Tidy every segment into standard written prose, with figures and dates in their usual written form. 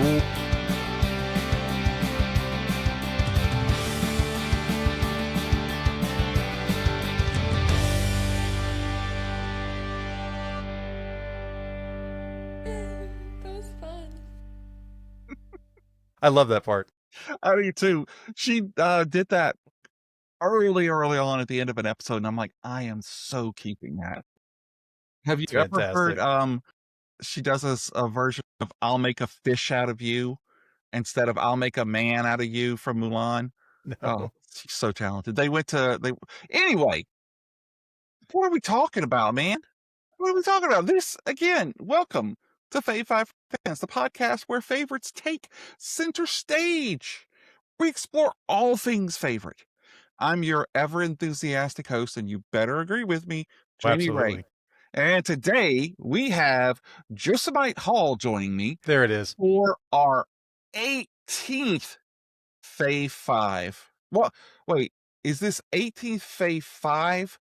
That was fun. I love that part. I do too. She did that early on at the end of an episode, and I'm like, I am so keeping that. Have you It's ever fantastic. heard she does a version of I'll make a fish out of you instead of I'll make a man out of you from Mulan? No. Oh, she's so talented. Anyway, what are we talking about, man? What are we talking about? This again, welcome to Fave Five Bad Dads, the podcast where favorites take center stage. We explore all things favorite. I'm your ever enthusiastic host, and you better agree with me, Jamie Ray. Absolutely. And today we have Josemite Hall joining me There it is. for our 18th Fave Five. Well, wait, is this 18th Fave Five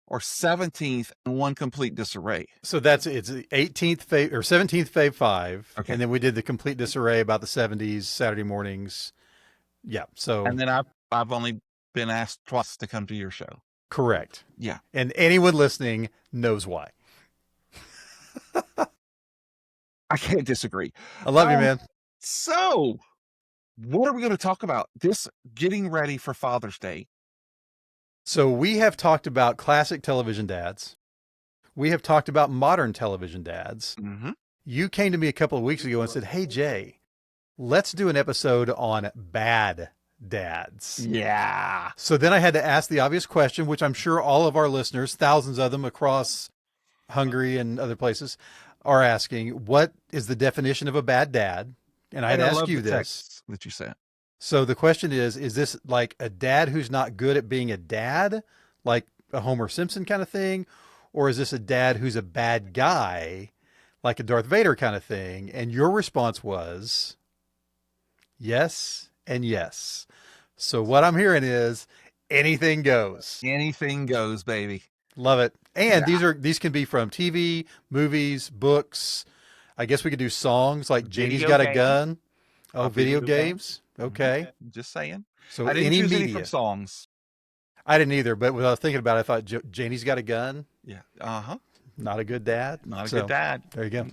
or 17th in one complete disarray? So it's the 18th Fave or 17th Fave 5. Okay. And then we did the complete disarray about the 70s, Saturday mornings. Yeah. So And then I've only been asked twice to come to your show. correct. Yeah. And anyone listening knows why. I can't disagree. I love you, man. So, what are we going to talk about? This getting ready for Father's Day. So we have talked about classic television dads. We have talked about modern television dads. Mm-hmm. You came to me a couple of weeks ago and said, hey, Jay, let's do an episode on bad dads. Yeah. So then I had to ask the obvious question, which I'm sure all of our listeners, thousands of them across Hungary and other places, are asking, what is the definition of a bad dad? And I'd ask you this. That you sent. So the question is this like a dad who's not good at being a dad, like a Homer Simpson kind of thing? Or is this a dad who's a bad guy, like a Darth Vader kind of thing? And your response was yes and yes. So what I'm hearing is anything goes. Anything goes, baby. Love it. And Yeah. these can be from TV, movies, books. I guess we could do songs like Janie's Video Got a games. Gun. Oh, video Video games. Okay. Just saying. So I didn't any choose any media. from songs. I didn't either, but when I was thinking about it, I thought Janie's Got a Gun. Yeah. Uh-huh. Not a good dad. Not a So, good dad. There you go.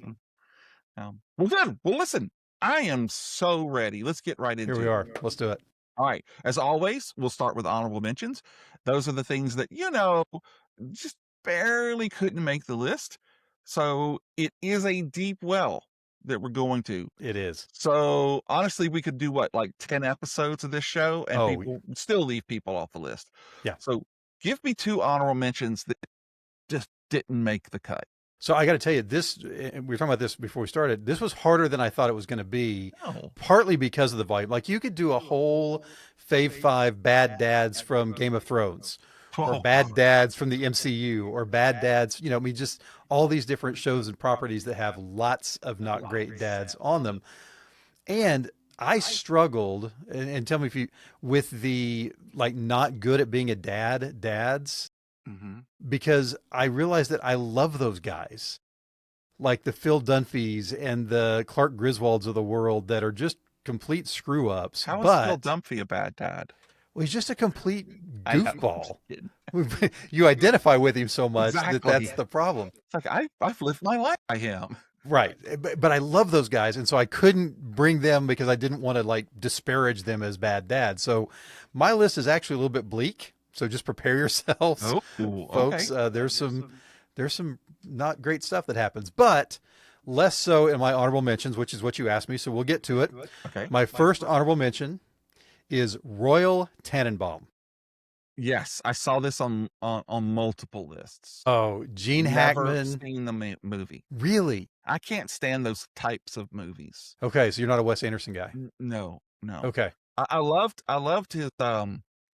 Well, good. Well, listen, I am so ready. Let's get right into it. Here we are. Let's do it. All right. As always, we'll start with honorable mentions. Those are the things that, just barely couldn't make the list. So it is a deep well that we're going to. It is. So honestly, we could do like 10 episodes of this show and people still leave people off the list. Yeah. So give me 2 honorable mentions that just didn't make the cut. So I got to tell you, we were talking about this before we started. This was harder than I thought it was going to be, Oh. partly because of the volume. Like you could do a whole Fave Five Bad Dads from Game of Thrones, or Bad Dads from the MCU, or Bad Dads, just all these different shows and properties that have lots of not great dads on them. And I struggled, and tell me with the like not good at being a dads. Mm-hmm. Because I realized that I love those guys, like the Phil Dunphys and the Clark Griswolds of the world that are just complete screw ups. How is Phil Dunphy a bad dad? Well, he's just a complete goofball. You identify with him so much that that's the problem. It's like I've lived my life by him. Right. But I love those guys. And so I couldn't bring them because I didn't want to like disparage them as bad dads. So my list is actually a little bit bleak. So just prepare yourselves, folks. Okay. There's some not great stuff that happens, but less so in my honorable mentions, which is what you asked me. So we'll get to it. Okay. My first honorable mention is Royal Tenenbaum. Yes, I saw this on multiple lists. Oh, Gene Never Hackman. seen the movie. Really? I can't stand those types of movies. Okay, so you're not a Wes Anderson guy. No. Okay. I loved his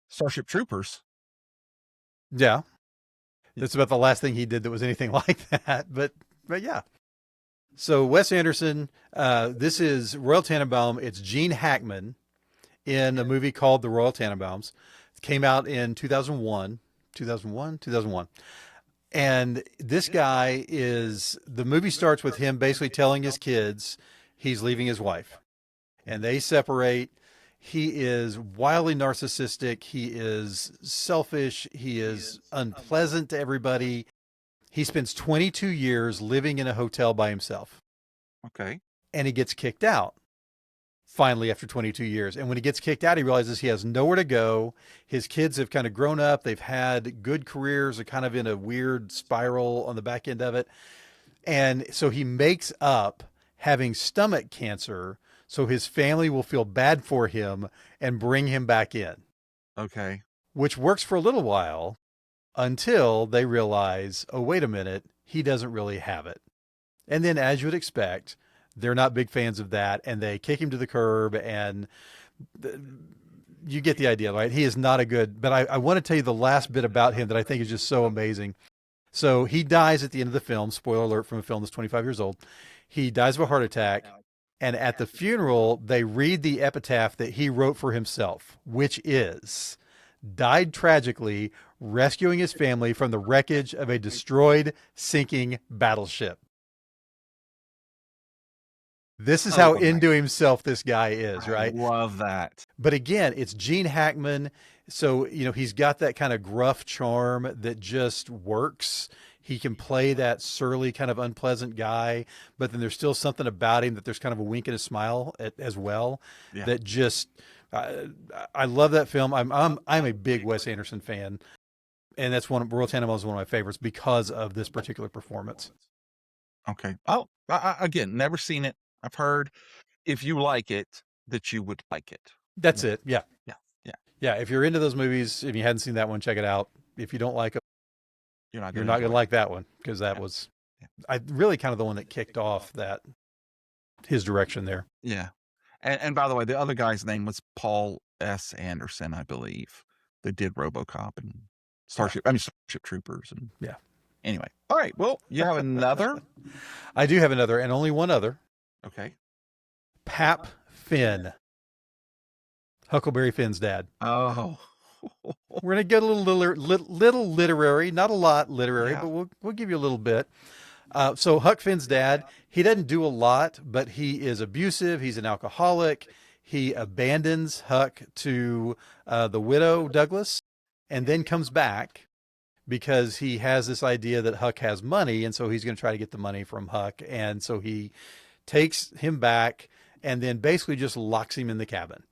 Starship Troopers. Yeah. That's about the last thing he did that was anything like that. But yeah. So Wes Anderson, this is Royal Tenenbaum. It's Gene Hackman in a movie called The Royal Tenenbaums. It came out in 2001. And this guy the movie starts with him basically telling his kids he's leaving his wife. and they separate. He is wildly narcissistic. He is selfish. He is unpleasant to everybody. He spends 22 years living in a hotel by himself, Okay. and he gets kicked out finally after 22 years. And when he gets kicked out, he realizes he has nowhere to go. His kids have kind of grown up. They've had good careers. They're kind of in a weird spiral on the back end of it. And so he makes up having stomach cancer so his family will feel bad for him and bring him back in, Okay. which works for a little while until they realize, oh, wait a minute, he doesn't really have it. And then, as you would expect, they're not big fans of that, and they kick him to the curb, and you get the idea, right? He is not a good, but I want to tell you the last bit about him that I think is just so amazing. So he dies at the end of the film. Spoiler alert from a film that's 25 years old. He dies of a heart attack. And at the funeral, they read the epitaph that he wrote for himself, which is, died tragically rescuing his family from the wreckage of a destroyed, sinking battleship. This is how into himself this guy is, right? I love that. But again, it's Gene Hackman. So, he's got that kind of gruff charm that just works. He can play that surly, kind of unpleasant guy, but then there's still something about him that there's kind of a wink and a smile as well. Yeah. That just, I love that film. I'm a big Wes Anderson fan, and that's Royal Tenenbaums is one of my favorites because of this particular performance. Okay. Oh, again, never seen it. I've heard if you like it, that you would like it. That's it. Yeah. Yeah. Yeah. Yeah. If you're into those movies, if you hadn't seen that one, check it out. If you don't like them, You're not going to to like that one, because that was really kind of the one that kicked off his direction there. Yeah. And by the way, the other guy's name was Paul S. Anderson, I believe. They did RoboCop and Starship Troopers. And yeah. Anyway. All right. Well, you have another? I do have another, and only one other. Okay. Pap Finn. Huckleberry Finn's dad. Oh. We're going to get a little literary, not a lot literary, but we'll give you a little bit. So Huck Finn's dad, he doesn't do a lot, but he is abusive. He's an alcoholic. He abandons Huck to the widow, Douglas, and then comes back because he has this idea that Huck has money, and so he's going to try to get the money from Huck. And so he takes him back and then basically just locks him in the cabin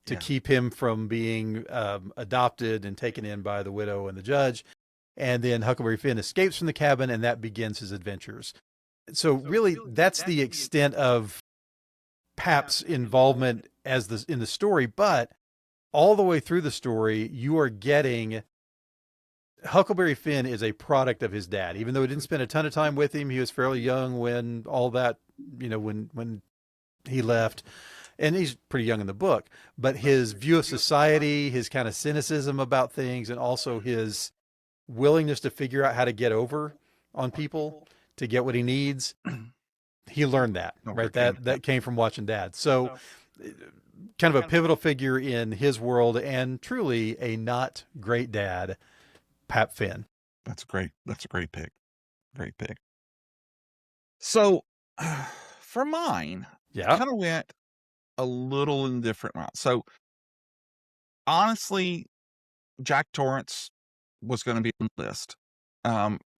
to keep him from being adopted and taken in by the widow and the judge. And then Huckleberry Finn escapes from the cabin, and that begins his adventures. So really, that's the extent of Pap's involvement in the story. But all the way through the story, you are getting Huckleberry Finn is a product of his dad. Even though he didn't spend a ton of time with him, he was fairly young when all that, when he left. And he's pretty young in the book, but his view of society, his kind of cynicism about things, and also his willingness to figure out how to get over on people to get what he needs. He learned that, right? That came from watching Dad. So kind of a pivotal figure in his world, and truly a not great dad, Pap Finn. That's great. That's a great pick. Great pick. So for mine, I kind of went a little in different route. So honestly, Jack Torrance was going to be on the list.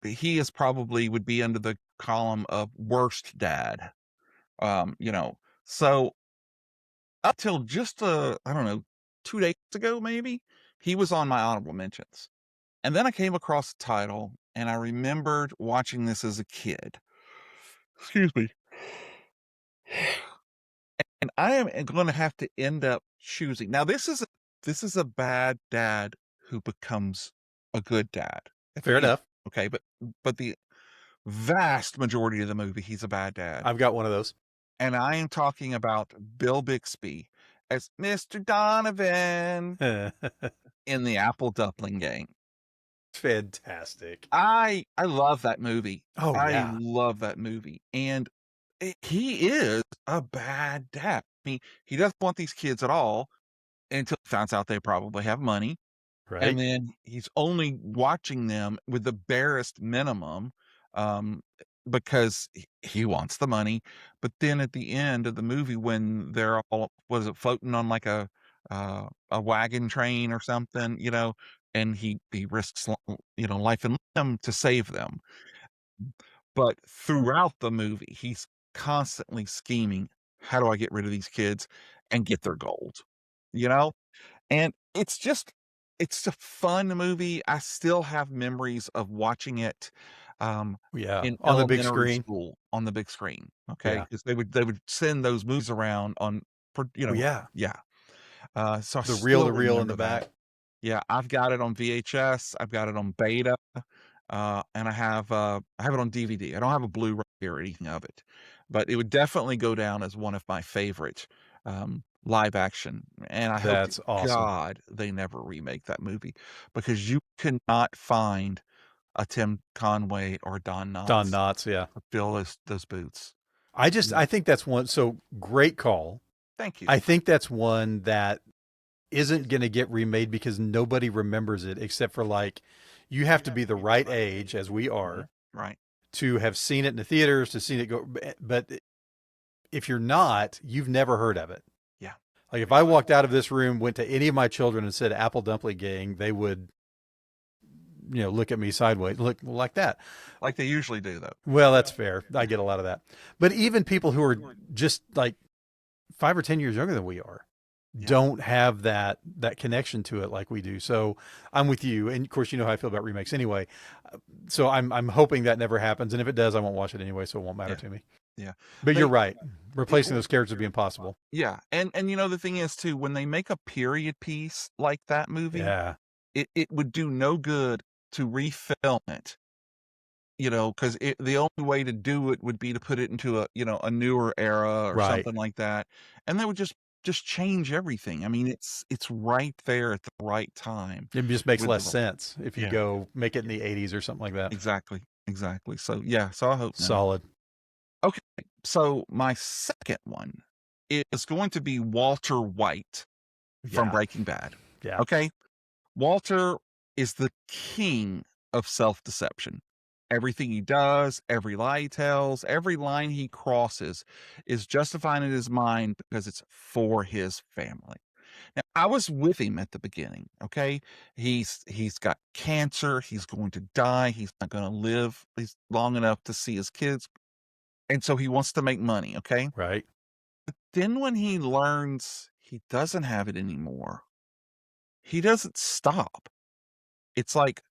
He is probably would be under the column of worst dad. So up till just I don't know, 2 days ago, maybe he was on my honorable mentions. And then I came across the title and I remembered watching this as a kid. Excuse me. And I am going to have to end up choosing. Now, this is a bad dad who becomes a good dad. Fair enough. Okay, but the vast majority of the movie, he's a bad dad. I've got one of those. And I am talking about Bill Bixby as Mr. Donovan in the Apple Dumpling Gang. Fantastic. I love that movie. Oh, yeah. I love that movie. And he is a bad dad. I mean, he doesn't want these kids at all until he finds out they probably have money. Right. And then he's only watching them with the barest minimum because he wants the money. But then at the end of the movie, when they're all, was it floating on like a wagon train or something, and he risks life and limb to save them. But throughout the movie, he's constantly scheming, how do I get rid of these kids and get their gold? You know? And it's a fun movie. I still have memories of watching it, Yeah, in on the big elementary screen. school on the big screen, okay? Yeah. Because they would send those movies around on for Oh yeah, yeah. So I the reel to still reel in the remember that. back. Yeah, I've got it on VHS, I've got it on Beta, and I have it on DVD. I don't have a Blu-ray or anything of it, but it would definitely go down as one of my favorite, live action, and I hope to That's awesome. God they never remake that movie because you cannot find a Tim Conway or Don Don Knotts Knotts. Yeah. to fill those boots. I think that's one. So great call. Thank you. I think that's one that isn't going to get remade because nobody remembers it except for like you have to be the right age as we Mhm. are Right. to have seen it in the theaters, to seen it go. But if you're not, you've never heard of it. Yeah. Like if I walked out of this room, went to any of my children and said Apple Dumpling Gang, they would, look at me sideways, look like that. Like they usually do, though. Well, that's fair. I get a lot of that. But even people who are just like 5 or 10 years younger than we are Yeah. don't have that connection to it like we do. So I'm with you. And of course, you know how I feel about remakes anyway. So I'm hoping that never happens. And if it does, I won't watch it anyway, so it won't matter Yeah. to me. Yeah. But They you're right. Replacing it those characters would be impossible. Yeah, and the thing is too, when they make a period piece like that movie, Yeah. it would do no good to refilm it, because the only way to do it would be to put it into a newer era or Right. something like that, and that would just change everything. I mean, it's right there at the right time It just makes with less the sense if you yeah, go make it in the 80s or something like that. exactly, exactly. So, yeah, so I hope no. Solid. Okay, so my second one is going to be Walter White from Yeah. Breaking Bad. Yeah. Okay? Walter is the king of self-deception. Everything he does, every lie he tells, every line he crosses is justified in his mind because it's for his family. Now, I was with him at the beginning, okay? He's got cancer, he's going to die, he's not going to live he's long enough to see his kids, and so he wants to make money, okay? Right. Then when he learns he doesn't have it anymore, he doesn't stop. It's like,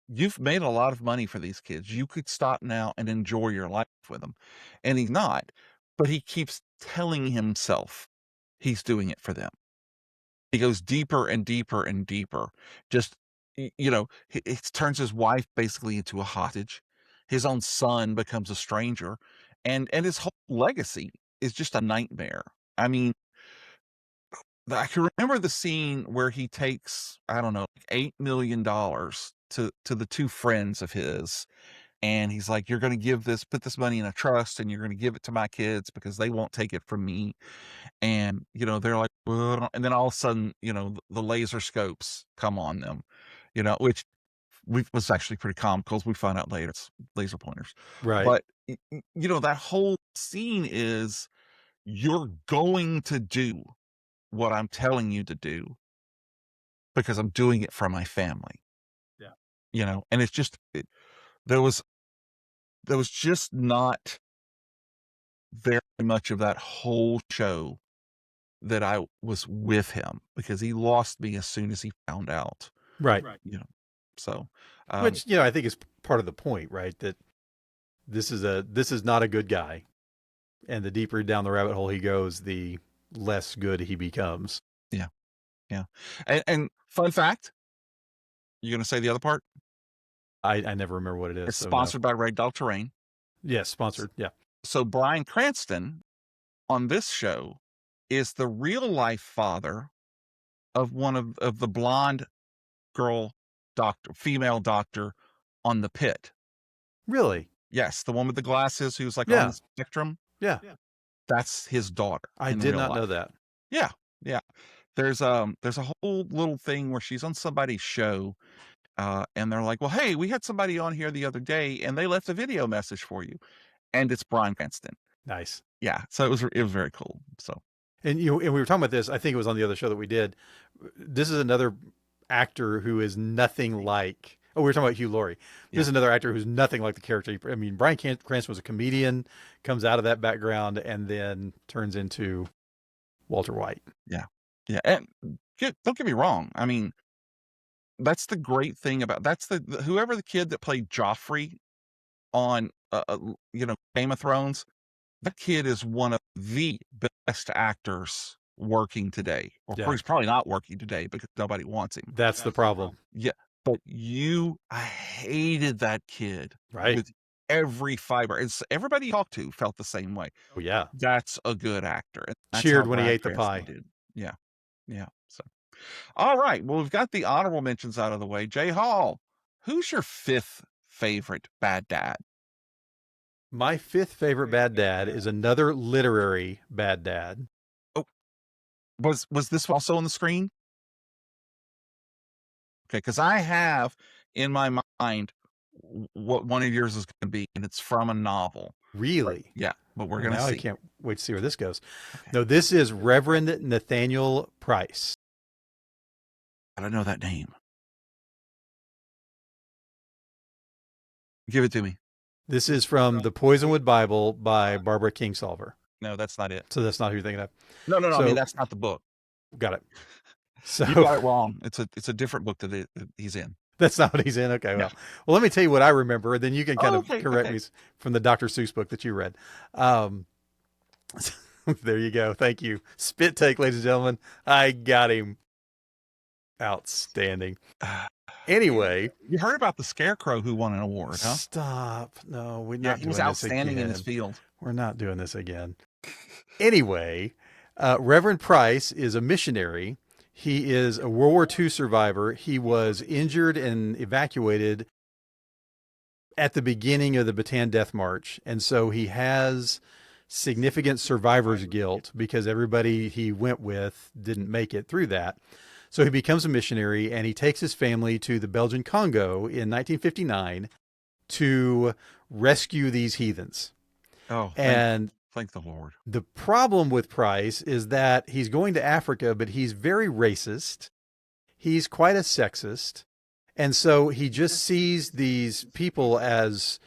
you've made a lot of money for these kids. You could stop now and enjoy your life with them. And he's not, but he keeps telling himself he's doing it for them. He goes deeper and deeper and deeper. Just, he turns his wife basically into a hostage. His own son becomes a stranger. And his whole legacy is just a nightmare. I mean, I can remember the scene where he takes, I don't know, like $8 million to the two friends of his, and he's like, "You're gonna put this money in a trust, and you're gonna give it to my kids because they won't take it from me." And they're like, "Well," and then all of a sudden, the laser scopes come on them, which was actually pretty comical. As we find out later, it's laser pointers. Right. But that whole scene is, you're going to do what I'm telling you to do because I'm doing it for my family, Yeah. and it's just there was just not very much of that whole show that I was with him because he lost me as soon as he found out, Right. you know. So, um, Which, I think is part of the point, right? That this is not a good guy. And the deeper down the rabbit hole he goes, the less good he becomes. yeah, yeah. And fun fact, you gonna say the other part? I never remember what it is, It's so no. sponsored by Red Dog Terrain. Yes, sponsored. Yeah. So Bryan Cranston on this show is the real life father of one of the blonde female doctor on The Pit. Really? Yes, the one with the glasses who's like on Yeah. the spectrum. Yeah. That's his daughter I in did real not know life. that. Yeah, yeah. There's a whole little thing where she's on somebody's show, and they're like, well, hey, we had somebody on here the other day and they left a video message for you. And it's Bryan Cranston. Nice. Yeah. So it was very cool. So. And and we were talking about this. I think it was on the other show that we did. This is another actor who is nothing like. Oh, we were talking about Hugh Laurie. This is another actor who's nothing like the character. I mean, Bryan Cranston was a comedian, comes out of that background, and then turns into Walter White. Yeah. Yeah. And don't get me wrong. I mean, that's the great thing about whoever the kid that played Joffrey on Game of Thrones. That kid is one of the best actors working today. Or he's probably not working today because nobody wants him. That's the problem. Yeah. But I hated that kid. Right. With every fiber. Everybody you talked to felt the same way. Oh, yeah. That's a good actor. Cheered when he ate the pie. Did. Yeah. Yeah. So, all right. Well, we've got the honorable mentions out of the way. Jay Hall, who's your fifth favorite bad dad? My fifth favorite bad dad is another literary bad dad. Oh, was this also on the screen? Okay, because I have in my mind what one of yours is going to be, and it's from a novel. Really? Yeah, but we're going to see. I can't wait to see where this goes. Okay. No, this is Reverend Nathaniel Price. I don't know that name. Give it to me. This is from the Poisonwood Bible by Barbara Kingsolver. No, that's not it. So that's not who you're thinking of. No. So, I mean, that's not the book. Got it. So you got it wrong. It's a different book that he's in. That's not what he's in. Okay, well, let me tell you what I remember, and then you can kind of correct me from the Dr. Seuss book that you read. There you go. Thank you. Spit take, ladies and gentlemen. I got him. Outstanding. Anyway, you heard about the Scarecrow who won an award, huh? Stop. No, we're not. He was outstanding in his field. We're not doing this again. Anyway, Reverend Price is a missionary. He is a World War II survivor. He was injured and evacuated at the beginning of the Bataan Death March. And so he has significant survivor's guilt because everybody he went with didn't make it through that. So he becomes a missionary, and he takes his family to the Belgian Congo in 1959 to rescue these heathens. Oh, thank the Lord. The problem with Price is that he's going to Africa, but he's very racist. He's quite a sexist. And so he just sees these people as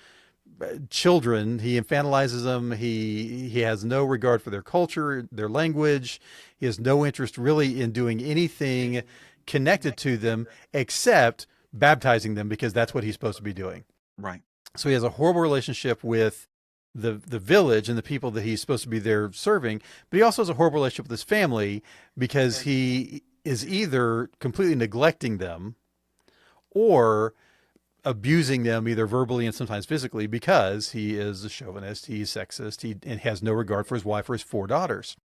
children. He infantilizes them. He has no regard for their culture, their language. He has no interest really in doing anything connected to them except baptizing them, because that's what he's supposed to be doing. Right. So he has a horrible relationship with the village and the people that he's supposed to be there serving, but he also has a horrible relationship with his family because he is either completely neglecting them or abusing them, either verbally and sometimes physically, because he is a chauvinist, he's sexist, and has no regard for his wife or his 4 daughters.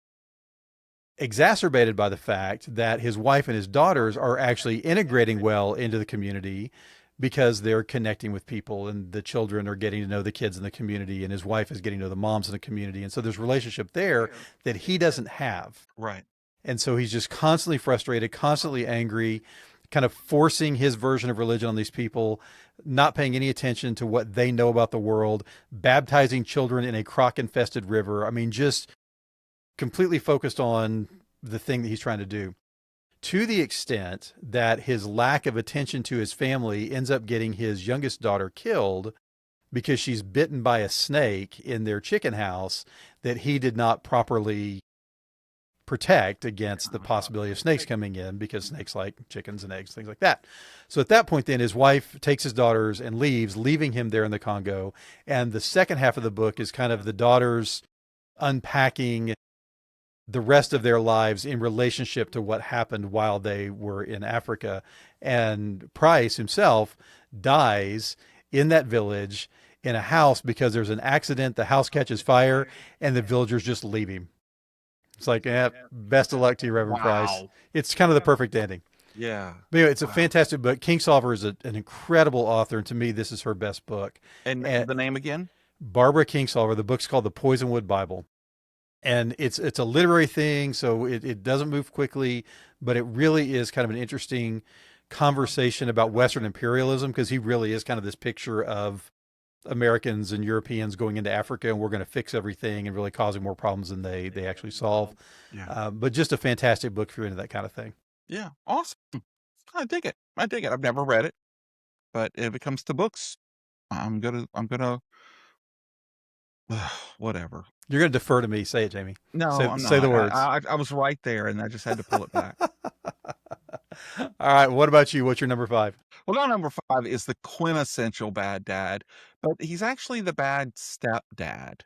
Exacerbated by the fact that his wife and his daughters are actually integrating well into the community because they're connecting with people, and the children are getting to know the kids in the community, and his wife is getting to know the moms in the community. And so there's a relationship there that he doesn't have. Right. And so he's just constantly frustrated, constantly angry, kind of forcing his version of religion on these people, not paying any attention to what they know about the world, baptizing children in a croc-infested river. I mean, just completely focused on the thing that he's trying to do, to the extent that his lack of attention to his family ends up getting his youngest daughter killed because she's bitten by a snake in their chicken house that he did not properly protect against the possibility of snakes coming in, because snakes like chickens and eggs, things like that. So at that point, then his wife takes his daughters and leaves, leaving him there in the Congo. And the second half of the book is kind of the daughters unpacking the rest of their lives in relationship to what happened while they were in Africa. And Price himself dies in that village in a house because there's an accident. The house catches fire and the villagers just leave him. It's like, best of luck to you, Reverend Price. It's kind of the perfect ending. Yeah. But anyway, it's a fantastic book. Kingsolver is an incredible author, and to me, this is her best book. And the name again? Barbara Kingsolver. The book's called The Poisonwood Bible. And it's a literary thing, so it doesn't move quickly, but it really is kind of an interesting conversation about Western imperialism, because he really is kind of this picture of Americans and Europeans going into Africa and we're going to fix everything and really causing more problems than they actually solve. Yeah. But just a fantastic book if you're into that kind of thing. Yeah. Awesome. I dig it. I dig it. I've never read it, but if it comes to books, I'm gonna whatever. You're going to defer to me. Say it, Jamie. No, I'm Say the not. words. I was right there, and I just had to pull it back. All right. What about you? What's your number 5? Well, now number 5 is the quintessential bad dad, but he's actually the bad stepdad.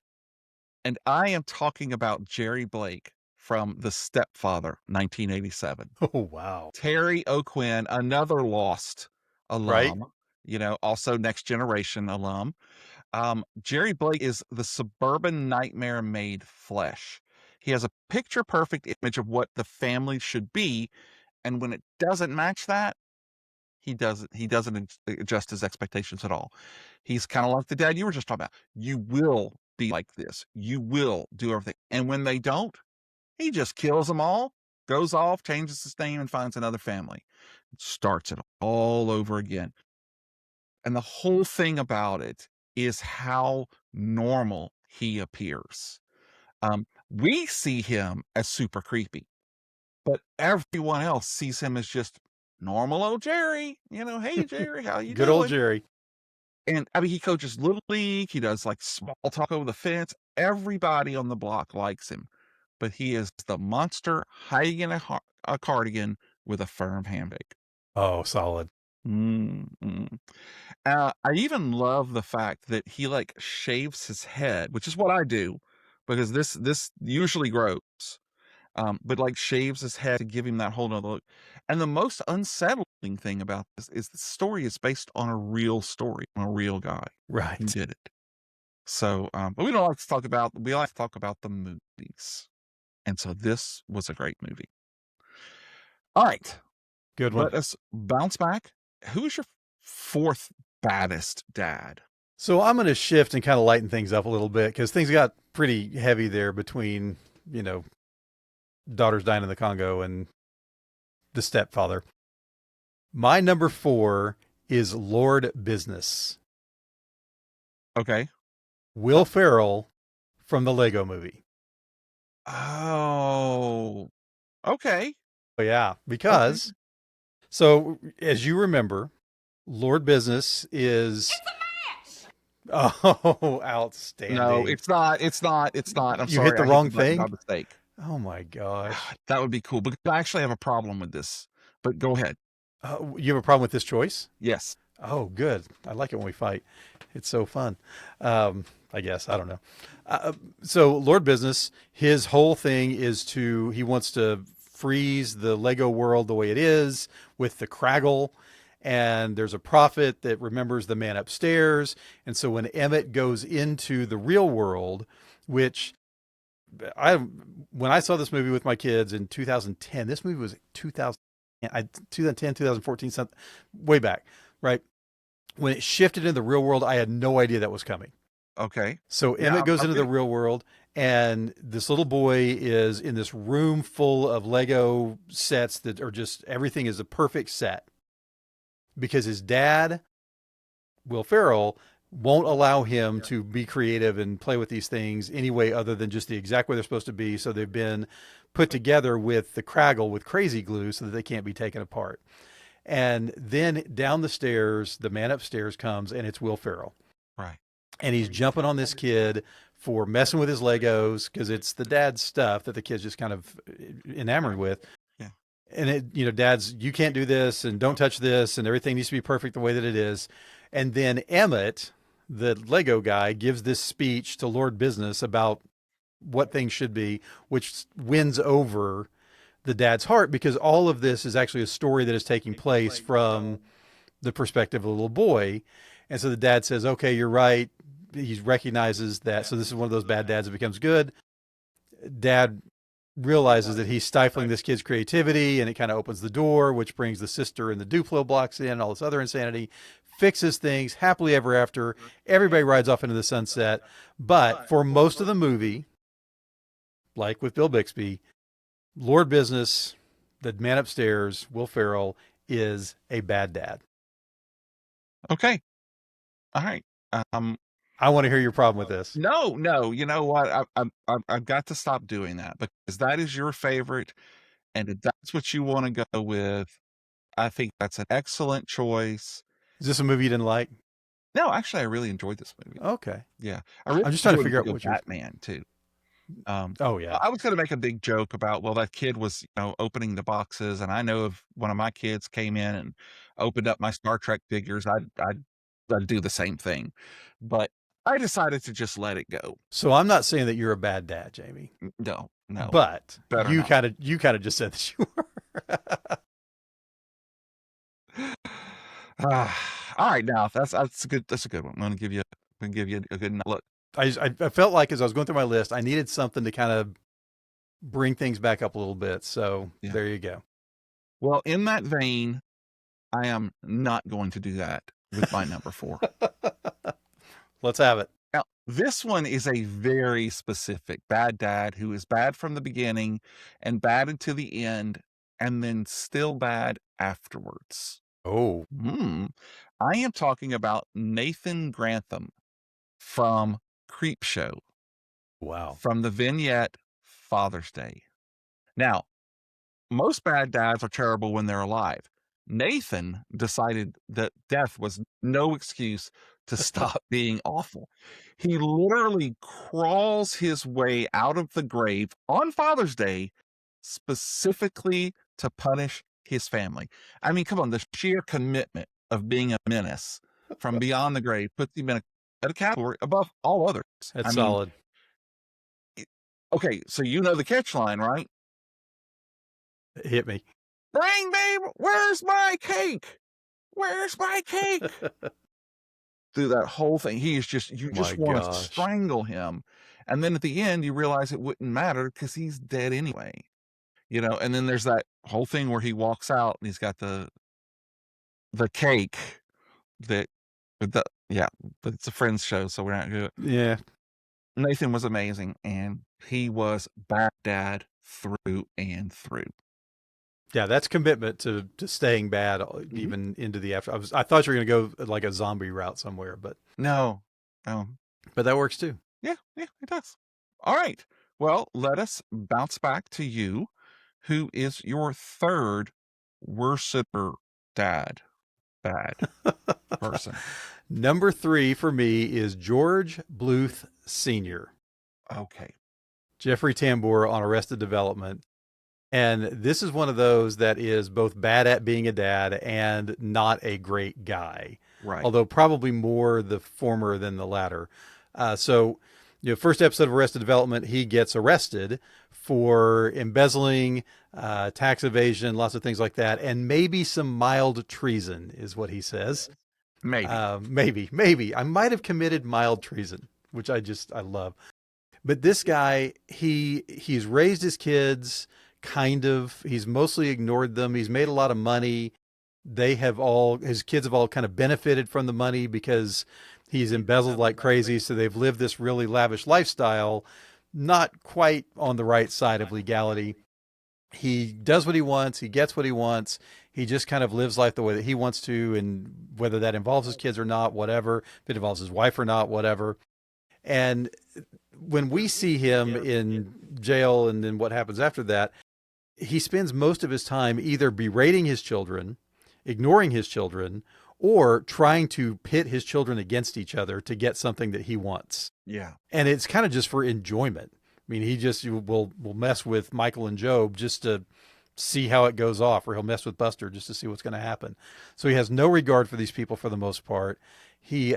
And I am talking about Jerry Blake from The Stepfather, 1987. Oh, wow. Terry O'Quinn, another Lost Right? alum, also Next Generation alum. Jerry Blake is the suburban nightmare made flesh. He has a picture perfect image of what the family should be, and when it doesn't match that, he doesn't adjust his expectations at all. He's kind of like the dad you were just talking about. You will be like this. You will do everything. And when they don't, he just kills them all, goes off, changes his name, and finds another family. Starts it all over again. And the whole thing about it is how normal he appears. We see him as super creepy, but everyone else sees him as just normal old Jerry. Hey Jerry, how you Good doing? old Jerry. And I mean, he coaches Little League. He does like small talk over the fence. Everybody on the block likes him, but he is the monster hiding in a cardigan with a firm handbake. Oh, solid. Mm-mm. I even love the fact that he like shaves his head, which is what I do, because this usually grows. But like shaves his head to give him that whole nother look. And the most unsettling thing about this is the story is based on a real story, on a real guy who Right. did it. So, but we don't like to talk about, we like to talk about the movies. And so this was a great movie. All right. Good one. Let us bounce back. Who's your 4th baddest dad? So I'm going to shift and kind of lighten things up a little bit because things got pretty heavy there between, daughters dying in the Congo and the stepfather. My number 4 is Lord Business. Okay. Will Ferrell from the Lego movie. Oh, okay. Oh, yeah, because, so as you remember, Lord Business is... Oh, outstanding. No, it's not. I'm sorry. You hit the wrong thing? By mistake. Oh my gosh. That would be cool, because I actually have a problem with this, but go ahead. You have a problem with this choice? Yes. Oh, good. I like it when we fight. It's so fun. I guess. I don't know. So Lord Business, his whole thing is he wants to freeze the Lego world the way it is with the Craggle. And there's a prophet that remembers the man upstairs. And so when Emmett goes into the real world, which when I saw this movie with my kids in 2010, this movie was 2010, 2014, something way back, right? When it shifted into the real world, I had no idea that was coming. Okay. So Emmett goes into the real world, and this little boy is in this room full of Lego sets that are just, everything is a perfect set. Because his dad, Will Ferrell, won't allow him to be creative and play with these things any way other than just the exact way they're supposed to be. So they've been put together with the Craggle with crazy glue so that they can't be taken apart. And then down the stairs, the man upstairs comes, and it's Will Ferrell. Right. And he's jumping on this kid for messing with his Legos because it's the dad's stuff that the kid's just kind of enamored with. And dad's, you can't do this and don't touch this and everything needs to be perfect the way that it is. And then Emmett, the Lego guy, gives this speech to Lord Business about what things should be, which wins over the dad's heart because all of this is actually a story that is taking place from the perspective of a little boy. And so the dad says, okay, you're right. He recognizes that. So this is one of those bad dads that becomes good. Dad realizes that he's stifling this kid's creativity, and it kind of opens the door, which brings the sister and the Duplo blocks in, all this other insanity, fixes things happily ever after. Everybody rides off into the sunset. But for most of the movie, like with Bill Bixby, Lord Business, the man upstairs, Will Ferrell, is a bad dad. Okay. All right. I want to hear your problem with this. No. You know what? I've got to stop doing that because that is your favorite, and if that's what you want to go with, I think that's an excellent choice. Is this a movie you didn't like? No, actually, I really enjoyed this movie. Okay. Yeah, I really I'm just trying to enjoyed figure out Lego what yours. Batman too. Oh yeah. I was going to make a big joke about, well, that kid was, opening the boxes, and I know if one of my kids came in and opened up my Star Trek figures, I'd do the same thing. But I decided to just let it go. So I'm not saying that you're a bad dad, Jamie. No, But better you not. kind of just said that you were. All right, now that's a good one. I'm going to give you a good look. I felt like as I was going through my list, I needed something to kind of bring things back up a little bit. So Yeah. there you go. Well, in that vein, I am not going to do that with my number 4. Let's have it. Now, this one is a very specific bad dad who is bad from the beginning and bad until the end, and then still bad afterwards. Oh, I am talking about Nathan Grantham from Creepshow, wow. from the vignette Father's Day. Now, most bad dads are terrible when they're alive. Nathan decided that death was no excuse to stop being awful. He literally crawls his way out of the grave on Father's Day specifically to punish his family. I mean, come on, the sheer commitment of being a menace from beyond the grave puts him in a category above all others. That's solid. Okay, so you know the catch line, right? Hit me. Bring me, where's my cake? Where's my cake? Through that whole thing, you just want to strangle him. And then at the end, you realize it wouldn't matter because he's dead anyway. And then there's that whole thing where he walks out and he's got the cake but it's a Friends show, so we're not good. Yeah. Nathan was amazing, and he was bad dad through and through. Yeah, that's commitment to staying bad even into the after. I thought you were going to go like a zombie route somewhere, but no. But that works too. Yeah, it does. All right. Well, let us bounce back to you. Who is your third worshiper bad person? Number 3 for me is George Bluth Sr. Okay. Jeffrey Tambor on Arrested Development. And this is one of those that is both bad at being a dad and not a great guy. Right. Although probably more the former than the latter. First episode of Arrested Development, he gets arrested for embezzling, tax evasion, lots of things like that. And maybe some mild treason is what he says. Maybe. I might have committed mild treason, which I love. But this guy, he's raised his kids kind of. He's mostly ignored them. He's made a lot of money. His kids have all kind of benefited from the money because he's embezzled like crazy. So they've lived this really lavish lifestyle, not quite on the right side of legality. He does what he wants. He gets what he wants. He just kind of lives life the way that he wants to. And whether that involves his kids or not, whatever, if it involves his wife or not, whatever. And when we see him in jail and then what happens after that, he spends most of his time either berating his children, ignoring his children, or trying to pit his children against each other to get something that he wants. Yeah. And it's kind of just for enjoyment. I mean, he just will mess with Michael and Job just to see how it goes off, or he'll mess with Buster just to see what's going to happen. So he has no regard for these people for the most part. He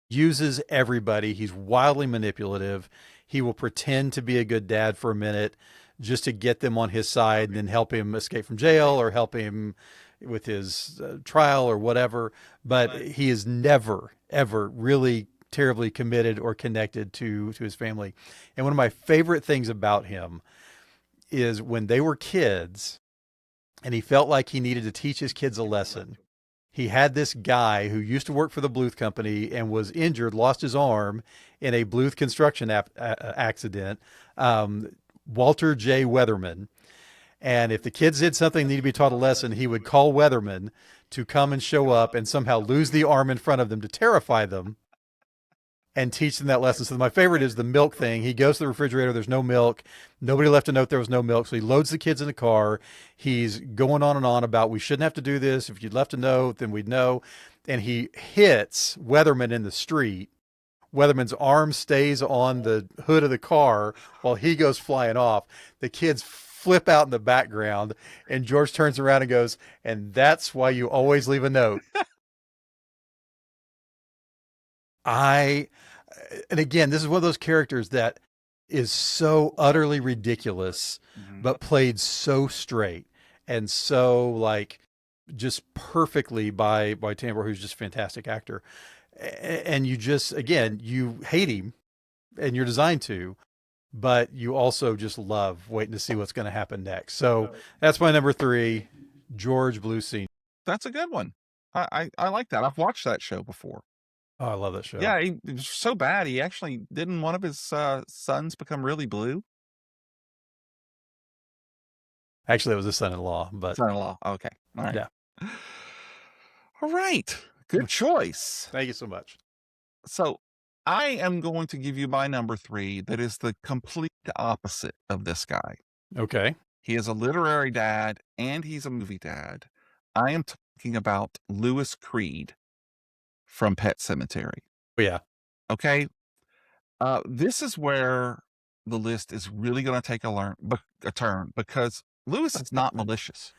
uses everybody. He's wildly manipulative. He will pretend to be a good dad for a minute just to get them on his side and then help him escape from jail or help him with his trial or whatever. But he is never, ever really terribly committed or connected to his family. And one of my favorite things about him is when they were kids and he felt like he needed to teach his kids a lesson. He had this guy who used to work for the Bluth Company and was injured, lost his arm in a Bluth construction accident, Walter J. Weatherman. And if the kids did something, need to be taught a lesson, he would call weathermen to come and show up and somehow lose the arm in front of them to terrify them and teach them that lesson. So my favorite is the milk thing. He goes to the refrigerator. There's no milk. Nobody left a note there was no milk. So he loads the kids in the car. He's going on and on about we shouldn't have to do this. If you'd left a note, then we'd know. And he hits Weatherman in the street. Weatherman's arm stays on the hood of the car while he goes flying off. The kids flip out in the background, and George turns around and goes, "And that's why you always leave a note." And again, this is one of those characters that is so utterly ridiculous, but played so straight and so like just perfectly by Tambor, who's just a fantastic actor. And you just, again, you hate him and you're designed to, but you also just love waiting to see what's going to happen next. So that's my number 3, George Blue Senior. That's a good one. I like that. I've watched that show before. Oh, I love that show. Yeah, he was so bad. He actually didn't one of his sons become really blue. Actually, it was his son-in-law, but son-in-law. Okay, all right. Yeah. All right. Good choice. Thank you so much. So I am going to give you my number 3 that is the complete opposite of this guy. Okay. He is a literary dad and he's a movie dad. I am talking about Louis Creed from Pet Sematary. Oh, yeah. Okay. This is where the list is really going to take a turn because Louis is not malicious.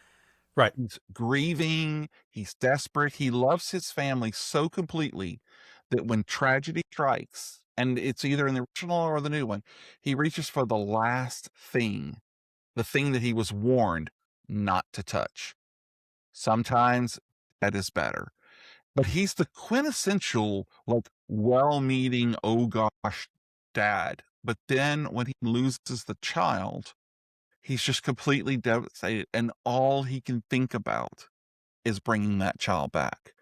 Right. He's grieving. He's desperate. He loves his family so completely that when tragedy strikes, and it's either in the original or the new one, he reaches for the last thing, the thing that he was warned not to touch. Sometimes that is better. But he's the quintessential, like, well-meaning, oh gosh, dad. But then when he loses the child, he's just completely devastated, and all he can think about is bringing that child back.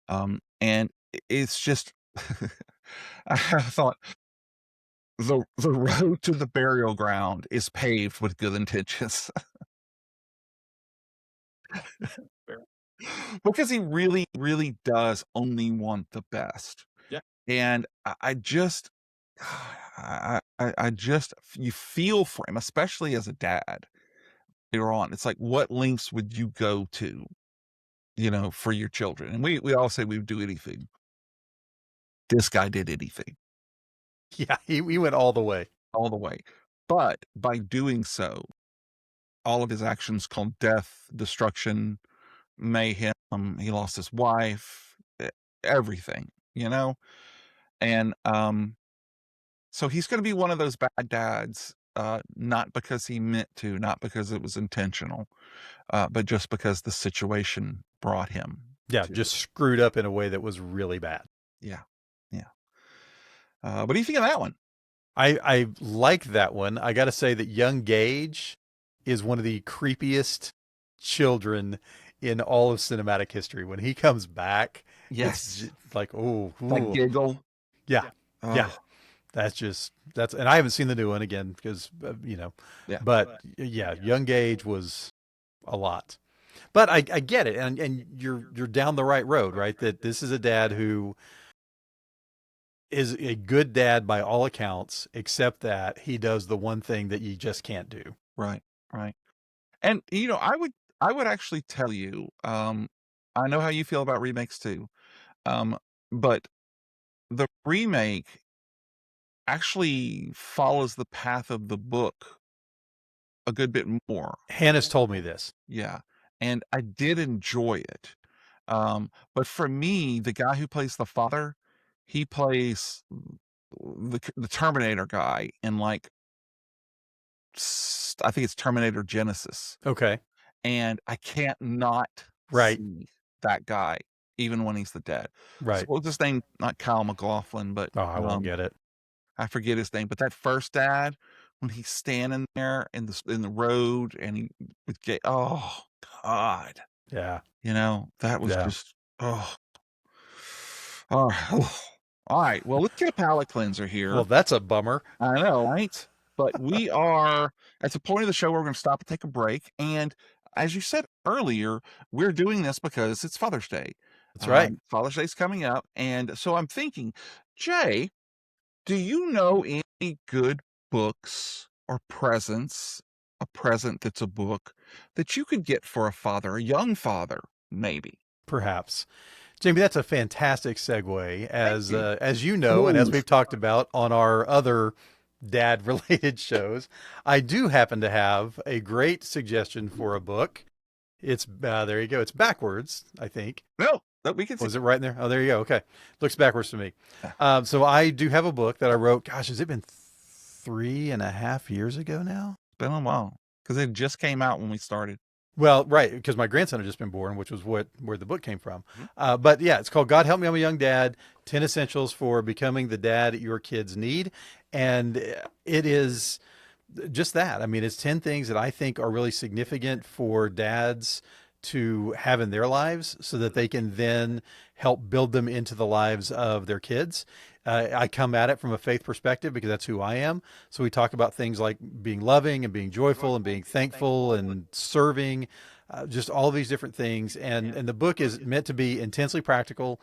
And it's just, I thought the road to the burial ground is paved with good intentions. Because he really, really does only want the best. Yeah. And I just, you feel for him, especially as a dad later on. It's like, what lengths would you go to, for your children? And we all say we would do anything. This guy did anything. Yeah, he went all the way. All the way. But by doing so, all of his actions called death, destruction, mayhem, he lost his wife, everything, And so he's going to be one of those bad dads, not because he meant to, not because it was intentional, but just because the situation brought him. Yeah, just screwed up in a way that was really bad. Yeah. What do you think of that one? I like that one. I got to say that young Gage is one of the creepiest children in all of cinematic history. When he comes back, Yes. it's like, oh, that giggle. Yeah. Yeah. And I haven't seen the new one again because, Yeah. But yeah, young Gage was a lot. But I get it. And you're down the right road, right? That this is a dad who is a good dad by all accounts, except that he does the one thing that you just can't do. Right. And I would actually tell you, I know how you feel about remakes too, but the remake actually follows the path of the book a good bit more. Hannah's told me this. Yeah, and I did enjoy it. But for me, the guy who plays the father, he plays the Terminator guy in, like, I think it's Terminator Genesis. Okay. And I can't not see that guy, even when he's the dad. Right. So what's his name? Not Kyle MacLachlan, but I won't get it. I forget his name. But that first dad, when he's standing there in the road and he would get, oh God. Yeah. That was just, oh. All right. Well, let's get a palate cleanser here. Well, that's a bummer. I know, right? But we are at the point of the show where we're going to stop and take a break. And as you said earlier, we're doing this because it's Father's Day. That's right. Father's Day's coming up. And so I'm thinking, Jay, do you know any good books or presents, a present that's a book that you could get for a father, a young father, maybe? Perhaps. Jamie, that's a fantastic segue, as you know, and as Ooh. we've talked about on our other dad-related shows. I do happen to have a great suggestion for a book. It's there you go. It's backwards, I think. No, we can see. Was it right in there? Oh, there you go. Okay, looks backwards to me. So I do have a book that I wrote. Gosh, has it been 3.5 years ago now? It's been a while because it just came out when we started. Well, right, because my grandson had just been born, which was where the book came from. But yeah, it's called God Help Me, I'm a Young Dad, 10 Essentials for Becoming the Dad Your Kids Need. And it is just that. I mean, it's 10 things that I think are really significant for dads to have in their lives so that they can then help build them into the lives of their kids. I come at it from a faith perspective because that's who I am. So we talk about things like being loving and being joyful and being thankful and serving, just all these different things. And the book is meant to be intensely practical.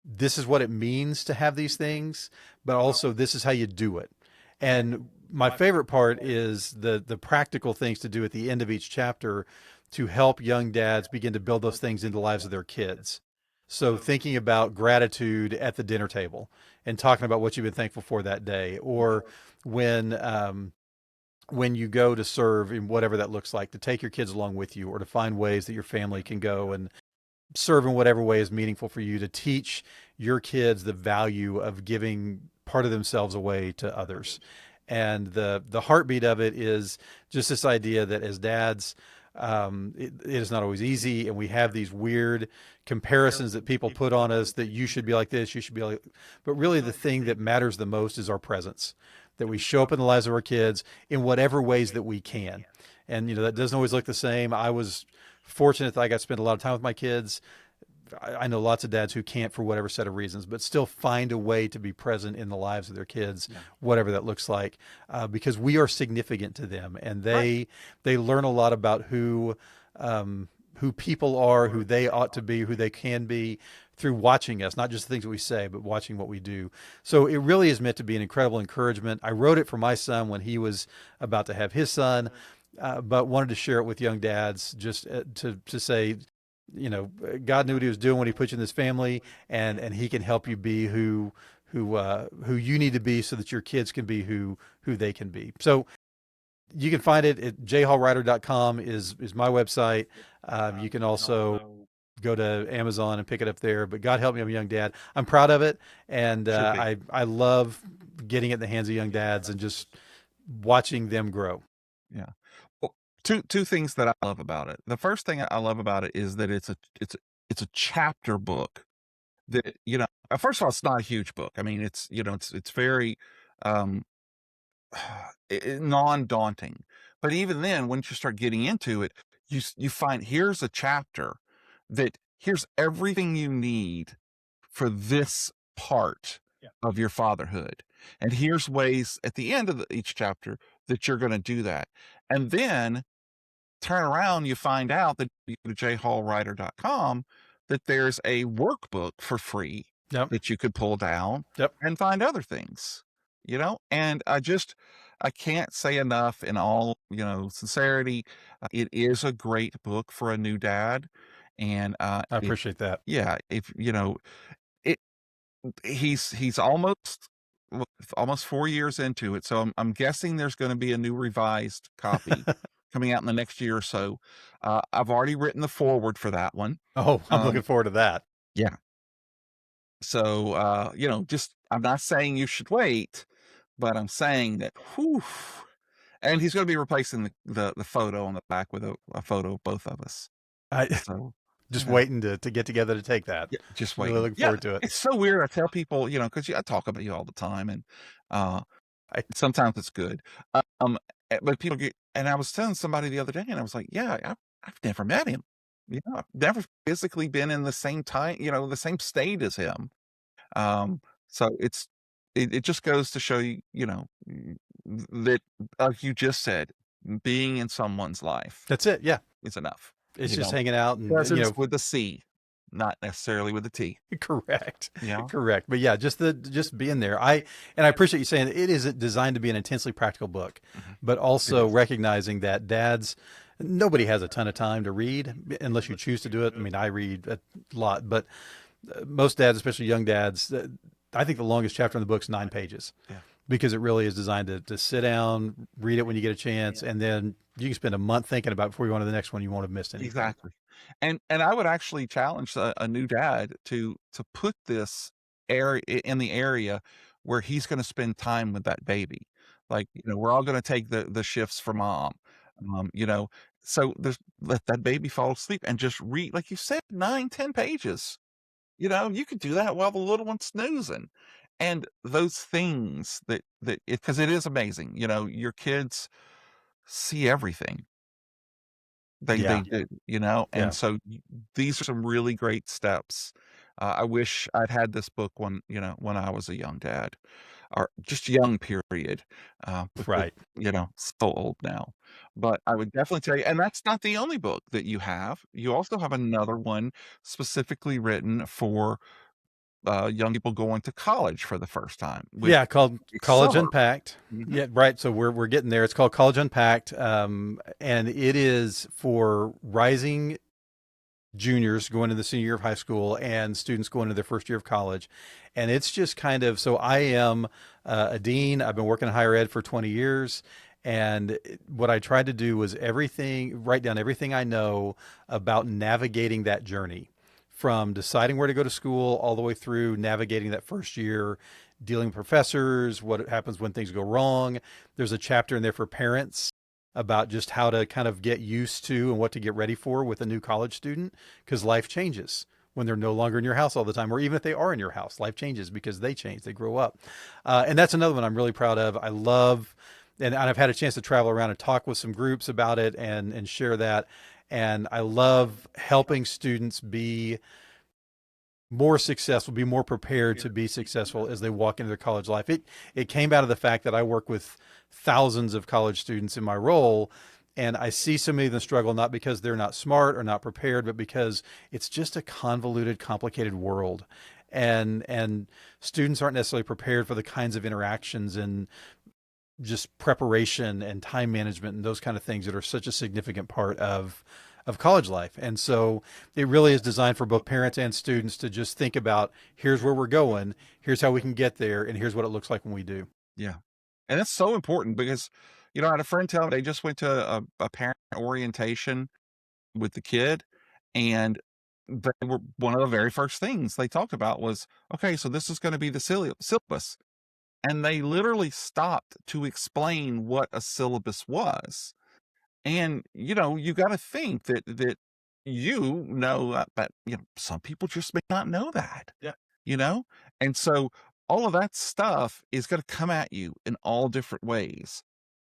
This is what it means to have these things, but also this is how you do it. And my favorite part is the practical things to do at the end of each chapter to help young dads begin to build those things into the lives of their kids. So thinking about gratitude at the dinner table and talking about what you've been thankful for that day, or when you go to serve in whatever that looks like, to take your kids along with you, or to find ways that your family can go and serve in whatever way is meaningful for you, to teach your kids the value of giving part of themselves away to others. And the heartbeat of it is just this idea that as dads, it is not always easy, and we have these weird comparisons that people put on us that you should be like this, you should be like, but really the thing that matters the most is our presence, that we show up in the lives of our kids in whatever ways that we can. And, that doesn't always look the same. I was fortunate that I got to spend a lot of time with my kids. I know lots of dads who can't for whatever set of reasons, but still find a way to be present in the lives of their kids, whatever that looks like, because we are significant to them, and they learn a lot about who people are, who they ought to be, who they can be through watching us, not just the things that we say, but watching what we do. So it really is meant to be an incredible encouragement. I wrote it for my son when he was about to have his son, but wanted to share it with young dads just to say, God knew what he was doing when he put you in this family, and he can help you be who you need to be so that your kids can be who they can be. So you can find it at jhallwriter.com is my website. You can also go to Amazon and pick it up there, but God Help Me, I'm a Young Dad. I'm proud of it. And I love getting it in the hands of young dads and just watching them grow. Yeah. Well, two things that I love about it. The first thing I love about it is that it's a chapter book that, first of all, it's not a huge book. I mean, it's very non-daunting. But even then, once you start getting into it, you find here's a chapter that here's everything you need for this part of your fatherhood. And here's ways at the end of each chapter that you're going to do that. And then turn around, you find out that you go to jhallwriter.com that there's a workbook for free that you could pull down and find other things, and I can't say enough in all, sincerity. It is a great book for a new dad. And I appreciate that. Yeah. If, it, he's almost 4 years into it. So I'm guessing there's going to be a new revised copy coming out in the next year or so. I've already written the foreword for that one. Oh, I'm looking forward to that. Yeah. So, I'm not saying you should wait, but I'm saying that, whew, and he's going to be replacing the photo on the back with a photo of both of us. So just waiting to get together to take that. Yeah, just waiting. Really looking forward to it. It's so weird. I tell people, because I talk about you all the time, and sometimes it's good. But people and I was telling somebody the other day, and I was like, yeah, I've never met him. I've never physically been in the same time, the same state as him. So it just goes to show you, that, like you just said, being in someone's life That's it. Yeah. is enough. It's You just know, hanging out and, presence with the C, not necessarily with the T. correct. Yeah. Correct. But yeah, just being there. I appreciate you saying it isn't designed to be an intensely practical book, Mhm. but It also is. recognizing that dads, nobody has a ton of time to read unless you choose to do it. I mean, I read a lot, but most dads, especially young dads, I think the longest chapter in the book's 9 pages. Yeah. Because it really is designed to sit down, read it when you get a chance, and then you can spend a month thinking about it before you go on to the next one. You won't have missed anything. Exactly. And I would actually challenge a new dad to put this area in the area where he's going to spend time with that baby. Like, we're all going to take the shifts for mom. You know, so let that baby fall asleep and just read, like you said, 9, 10 pages. You could do that while the little one's snoozing. And those things that because it is amazing, your kids see everything. They Yeah. do, and Yeah. so these are some really great steps. I wish I'd had this book when I was a young dad, or just young period, because, Right. so old now. But I would definitely tell you, and that's not the only book that you have. You also have another one specifically written for young people going to college for the first time with Yeah. Called College Summer. Unpacked. Mhm. Yeah. Right. So we're getting there. It's called College Unpacked, and it is for rising juniors going into the senior year of high school and students going into their first year of college. And it's just kind of, so I am a dean. I've been working in higher ed for 20 years. And what I tried to do was write down everything I know about navigating that journey, from deciding where to go to school all the way through navigating that first year, dealing with professors, what happens when things go wrong. There's a chapter in there for parents about just how to kind of get used to and what to get ready for with a new college student, because life changes when they're no longer in your house all the time, or even if they are in your house, life changes because they change, they grow up. And that's another one I'm really proud of. I love, and I've had a chance to travel around and talk with some groups about it and share that. And I love helping students be more successful, be more prepared to be successful as they walk into their college life. It came out of the fact that I work with thousands of college students in my role, and I see so many of them struggle, not because they're not smart or not prepared, but because it's just a convoluted, complicated world. And students aren't necessarily prepared for the kinds of interactions and just preparation and time management and those kind of things that are such a significant part of college life. And so it really is designed for both parents and students to just think about, here's where we're going, here's how we can get there, and here's what it looks like when we do. Yeah. And that's so important because, I had a friend tell me they just went to a parent orientation with the kid, and they were one of the very first things they talked about was, okay, so this is going to be the syllabus. And they literally stopped to explain what a syllabus was. And, you got to think that but some people just may not know that. Yeah. You know? And so all of that stuff is going to come at you in all different ways.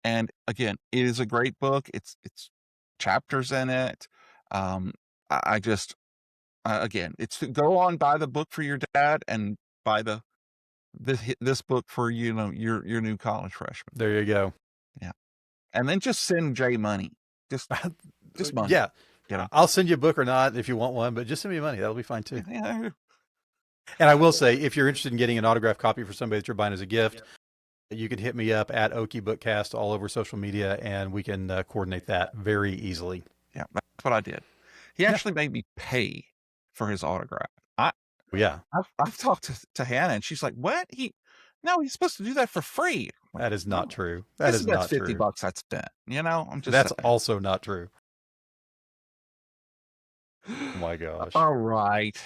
And again, it is a great book. It's chapters in it. I just again, it's to go on, buy the book for your dad and buy this book for your new college freshman. There you go. Yeah. And then just send Jay money. Just money. Yeah. I'll send you a book or not if you want one, but just send me money. That'll be fine too. Yeah. And I will say, if you're interested in getting an autographed copy for somebody that you're buying as a gift, you can hit me up at Okiebook Cast all over social media, and we can coordinate that very easily. Yeah, that's what I did. He actually made me pay for his autograph. Yeah, I've talked to Hannah, and she's like, "What? No, he's supposed to do that for free." that is not "No, true. That is that's not $50 true. I spent. I'm just That's saying. also not true. Oh my gosh. All right.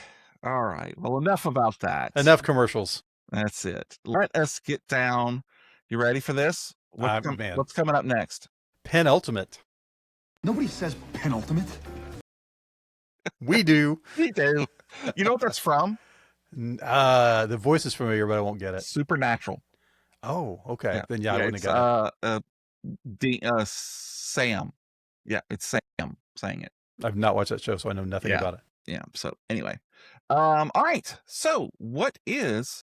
All right. Well, enough about that. Enough commercials. That's it. Let us get down. You ready for this? Man. What's coming up next? Penultimate. Nobody says penultimate. We do. We do. You know what that's from? The voice is familiar, but I won't get it. Supernatural. Oh, okay. Yeah. Then I wouldn't it's, have got it. Sam. Yeah, it's Sam saying it. it. I've not watched that show, so I know nothing about it. Yeah. So anyway, all right. So what is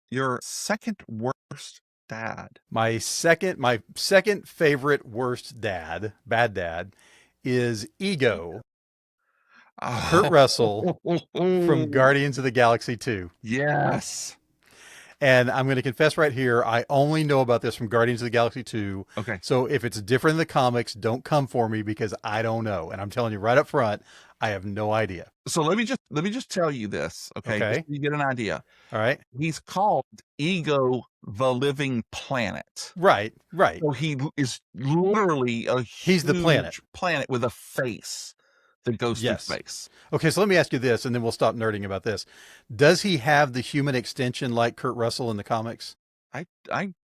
your second worst dad. My second favorite worst dad, bad dad, is Ego, Kurt Russell from Guardians of the Galaxy 2. Yes. And I'm going to confess right here, I only know about this from Guardians of the Galaxy 2. Okay. So if it's different in the comics, don't come for me because I don't know. And I'm telling you right up front, I have no idea. So let me just tell you this, okay? Okay. Just so you get an idea. All right. He's called Ego the Living Planet. Right. So he is literally a He's the planet. planet with a face that goes Yes. through space. Okay, so let me ask you this, and then we'll stop nerding about this. Does he have the human extension like Kurt Russell in the comics? I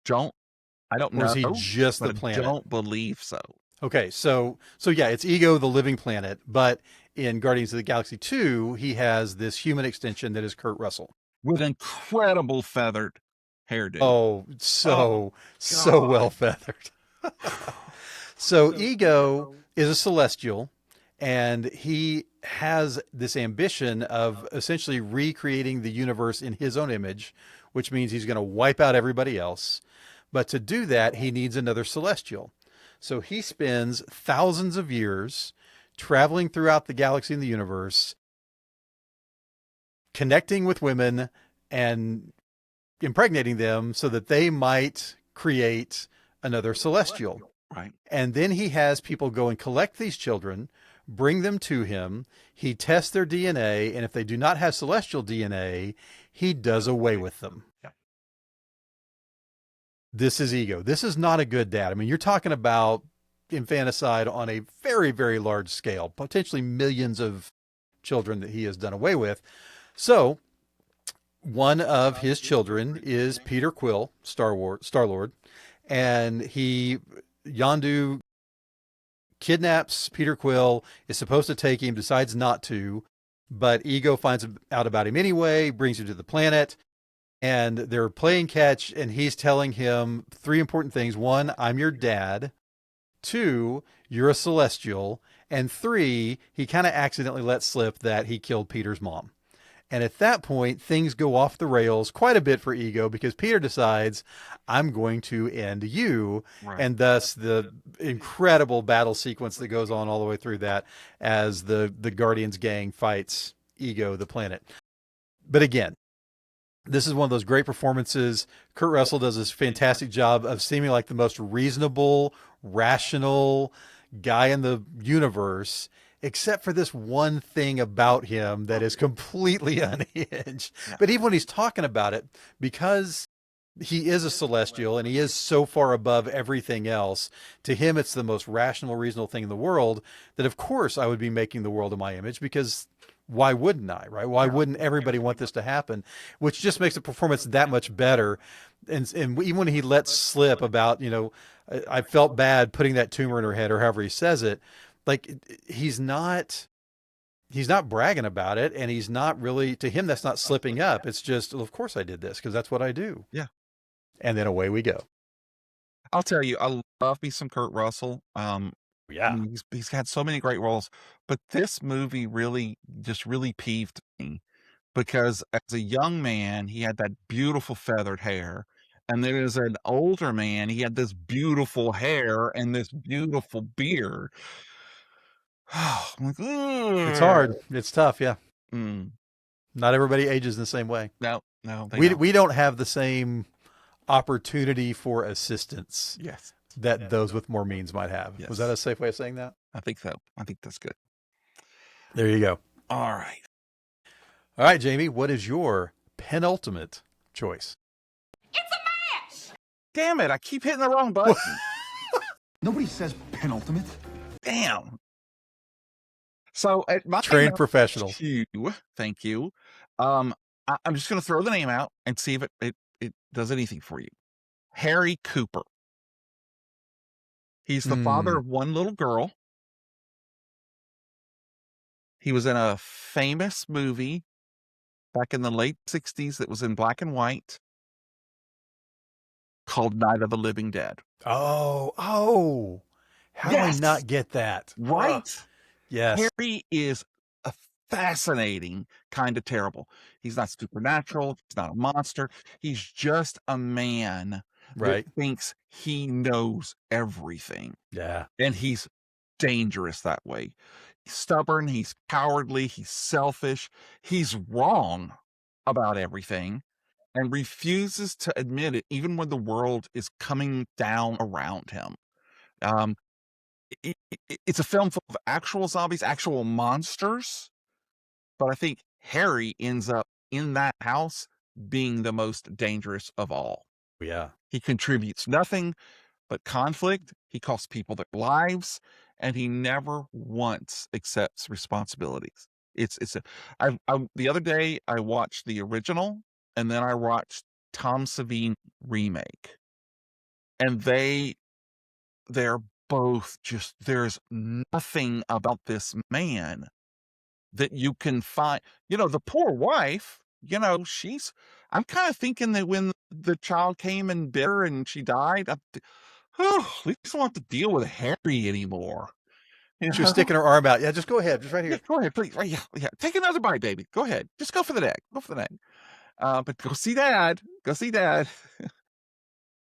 don't know. Or is he just the but planet? I don't believe so. Okay, so yeah, it's Ego, the living planet, but in Guardians of the Galaxy 2, he has this human extension that is Kurt Russell. With incredible feathered hairdo. Oh, so well feathered. So Ego is a celestial, and he has this ambition of essentially recreating the universe in his own image, which means he's going to wipe out everybody else. But to do that, he needs another celestial. So he spends thousands of years traveling throughout the galaxy and the universe, connecting with women and impregnating them so that they might create another celestial. Right. And then he has people go and collect these children, bring them to him. He tests their DNA, and if they do not have celestial DNA, he does away with them. Yeah. This is Ego. This is not a good dad. I mean, you're talking about infanticide on a very, very large scale, potentially millions of children that he has done away with. So one of his children is Peter Quill, Star-Lord, and Yondu kidnaps Peter Quill, is supposed to take him, decides not to, but Ego finds out about him anyway, brings him to the planet, and they're playing catch, and he's telling him three important things. One, I'm your dad. Two, you're a celestial. And three, he kind of accidentally let slip that he killed Peter's mom. And at that point, things go off the rails quite a bit for Ego because Peter decides, I'm going to end you. Right. And thus the incredible battle sequence that goes on all the way through that as the Guardians gang fights Ego, the planet. But again, this is one of those great performances. Kurt Russell does this fantastic job of seeming like the most reasonable, rational guy in the universe, except for this one thing about him that is completely unhinged. Yeah. But even when he's talking about it, because he is a celestial and he is so far above everything else, to him it's the most rational, reasonable thing in the world, that of course I would be making the world in my image, because why wouldn't I, right? Why wouldn't everybody want this to happen? Which just makes the performance that much better. And even when he lets slip about, I felt bad putting that tumor in her head, or however he says it, like he's not bragging about it, and he's not really, to him, that's not slipping up. It's just, well, of course I did this because that's what I do. Yeah. And then away we go. I'll tell you, I love me some Kurt Russell. Yeah. He's had so many great roles, but this movie really peeved me because as a young man, he had that beautiful feathered hair. And then as an older man, he had this beautiful hair and this beautiful beard. I'm like, It's hard. It's tough. Yeah. Mm. Not everybody ages in the same way. No. We don't have the same opportunity for assistance Yes. that those with more means might have. Yes. Was that a safe way of saying that? I think so. I think that's good. There you go. All right. All right, Jamie, what is your penultimate choice? Damn it. I keep hitting the wrong button. Nobody says penultimate. Damn. So at my Trained professional. Thank you. I'm just going to throw the name out and see if it does anything for you. Harry Cooper. He's the father of one little girl. He was in a famous movie back in the late 60s that was in black and white called Night of the Living Dead. Oh. How do I not get that? Right? Ugh. Yes. Harry is a fascinating kind of terrible. He's not supernatural. He's not a monster. He's just a man Right. that thinks he knows everything. Yeah. And he's dangerous that way. He's stubborn, he's cowardly, he's selfish, he's wrong about everything and refuses to admit it even when the world is coming down around him. Um, it's a film full of actual zombies, actual monsters, but I think Harry ends up in that house being the most dangerous of all. Yeah. He contributes nothing but conflict. He costs people their lives, and he never once accepts responsibilities. The other day I watched the original, and then I watched Tom Savini remake, and they're both just, there's nothing about this man that you can find. The poor wife, I'm kind of thinking that when the child came and bit her and she died, we just don't have to deal with Harry anymore. She was sticking her arm out. Yeah, just go ahead. Just right here. Yeah, go ahead, please. Right, yeah. Take another bite, baby. Go ahead. Just go for the neck. Go for the neck. But go see dad. Go see dad.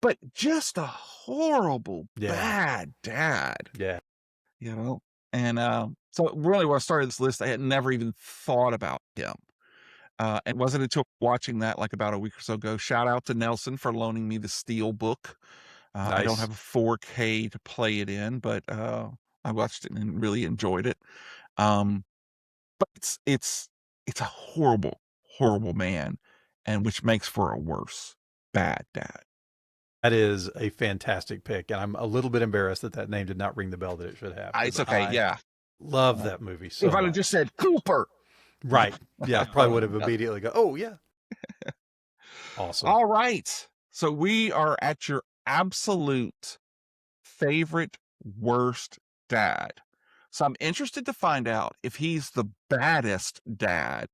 But just a horrible, bad dad. Yeah. And so really when I started this list, I had never even thought about him. It wasn't until watching that like about a week or so ago. Shout out to Nelson for loaning me the Steel book. I don't Nice. have a 4K to play it in, but I watched it and really enjoyed it. But it's a horrible, horrible man, and which makes for a worse bad dad. That is a fantastic pick, and I'm a little bit embarrassed that name did not ring the bell that it should have. It's okay, yeah. Love that movie so If I'd have much. just said Cooper. Right. Yeah, probably would have immediately go, oh, yeah. Awesome. All right. So we are at your absolute favorite worst dad. So I'm interested to find out if he's the baddest dad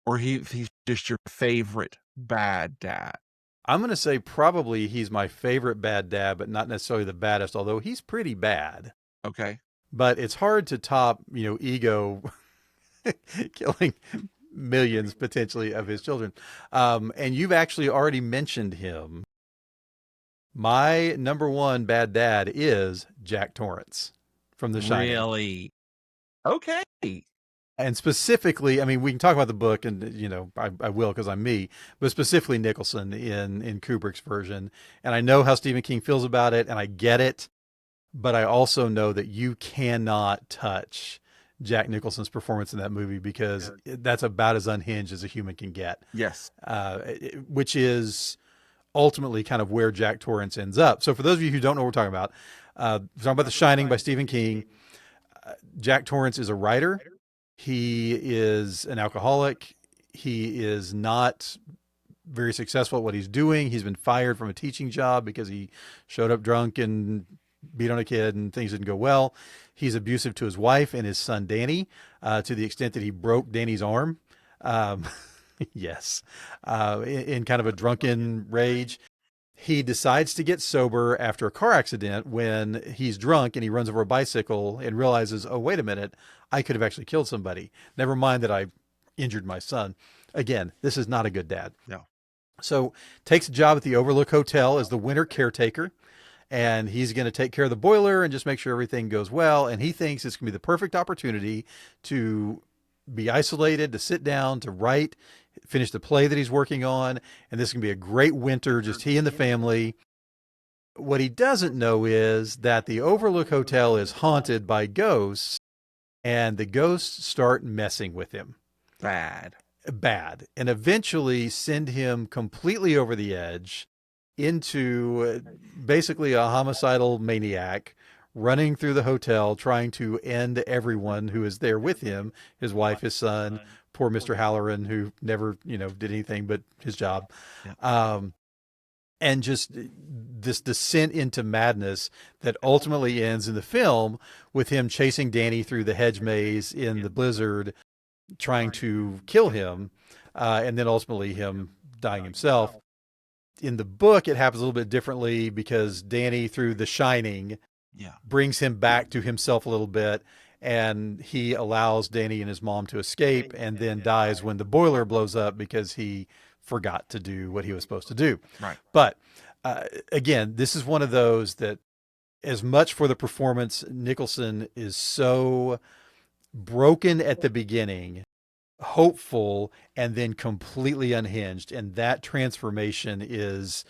or if he's just your favorite bad dad. I'm going to say probably he's my favorite bad dad, but not necessarily the baddest, although he's pretty bad. Okay. But it's hard to top, Ego killing millions potentially of his children. And you've actually already mentioned him. My number one bad dad is Jack Torrance from The Shining. Really? Okay. And specifically, I mean, we can talk about the book, and I will because I'm me, but specifically Nicholson in Kubrick's version. And I know how Stephen King feels about it, and I get it, but I also know that you cannot touch Jack Nicholson's performance in that movie because that's about as unhinged as a human can get. Yes. Which is ultimately kind of where Jack Torrance ends up. So for those of you who don't know what we're talking about, The Shining by Stephen King. Jack Torrance is a writer. He is an alcoholic. He is not very successful at what he's doing. He's been fired from a teaching job because he showed up drunk and beat on a kid and things didn't go well. He's abusive to his wife and his son, Danny, to the extent that he broke Danny's arm. Yes. In kind of a drunken rage. He decides to get sober after a car accident when he's drunk and he runs over a bicycle and realizes, oh, wait a minute, I could have actually killed somebody. Never mind that I injured my son. Again, this is not a good dad. No. So takes a job at the Overlook Hotel as the winter caretaker. And he's going to take care of the boiler and just make sure everything goes well. And he thinks it's going to be the perfect opportunity to be isolated, to sit down, to write, finish the play that he's working on. And this can be a great winter, just he and the family. What he doesn't know is that the Overlook Hotel is haunted by ghosts, and the ghosts start messing with him. Bad. And eventually send him completely over the edge into basically a homicidal maniac running through the hotel, trying to end everyone who is there with him, his wife, his son, poor Mr. Halloran, who never, did anything but his job. Yeah. And just this descent into madness that ultimately ends in the film with him chasing Danny through the hedge maze in the blizzard, trying to kill him, and then ultimately him dying himself. In the book, it happens a little bit differently because Danny, through The Shining, brings him back to himself a little bit, and he allows Danny and his mom to escape and then dies when the boiler blows up because he forgot to do what he was supposed to do. Right. But Again, this is one of those that, as much for the performance, Nicholson is so broken at the beginning, hopeful, and then completely unhinged. And that transformation is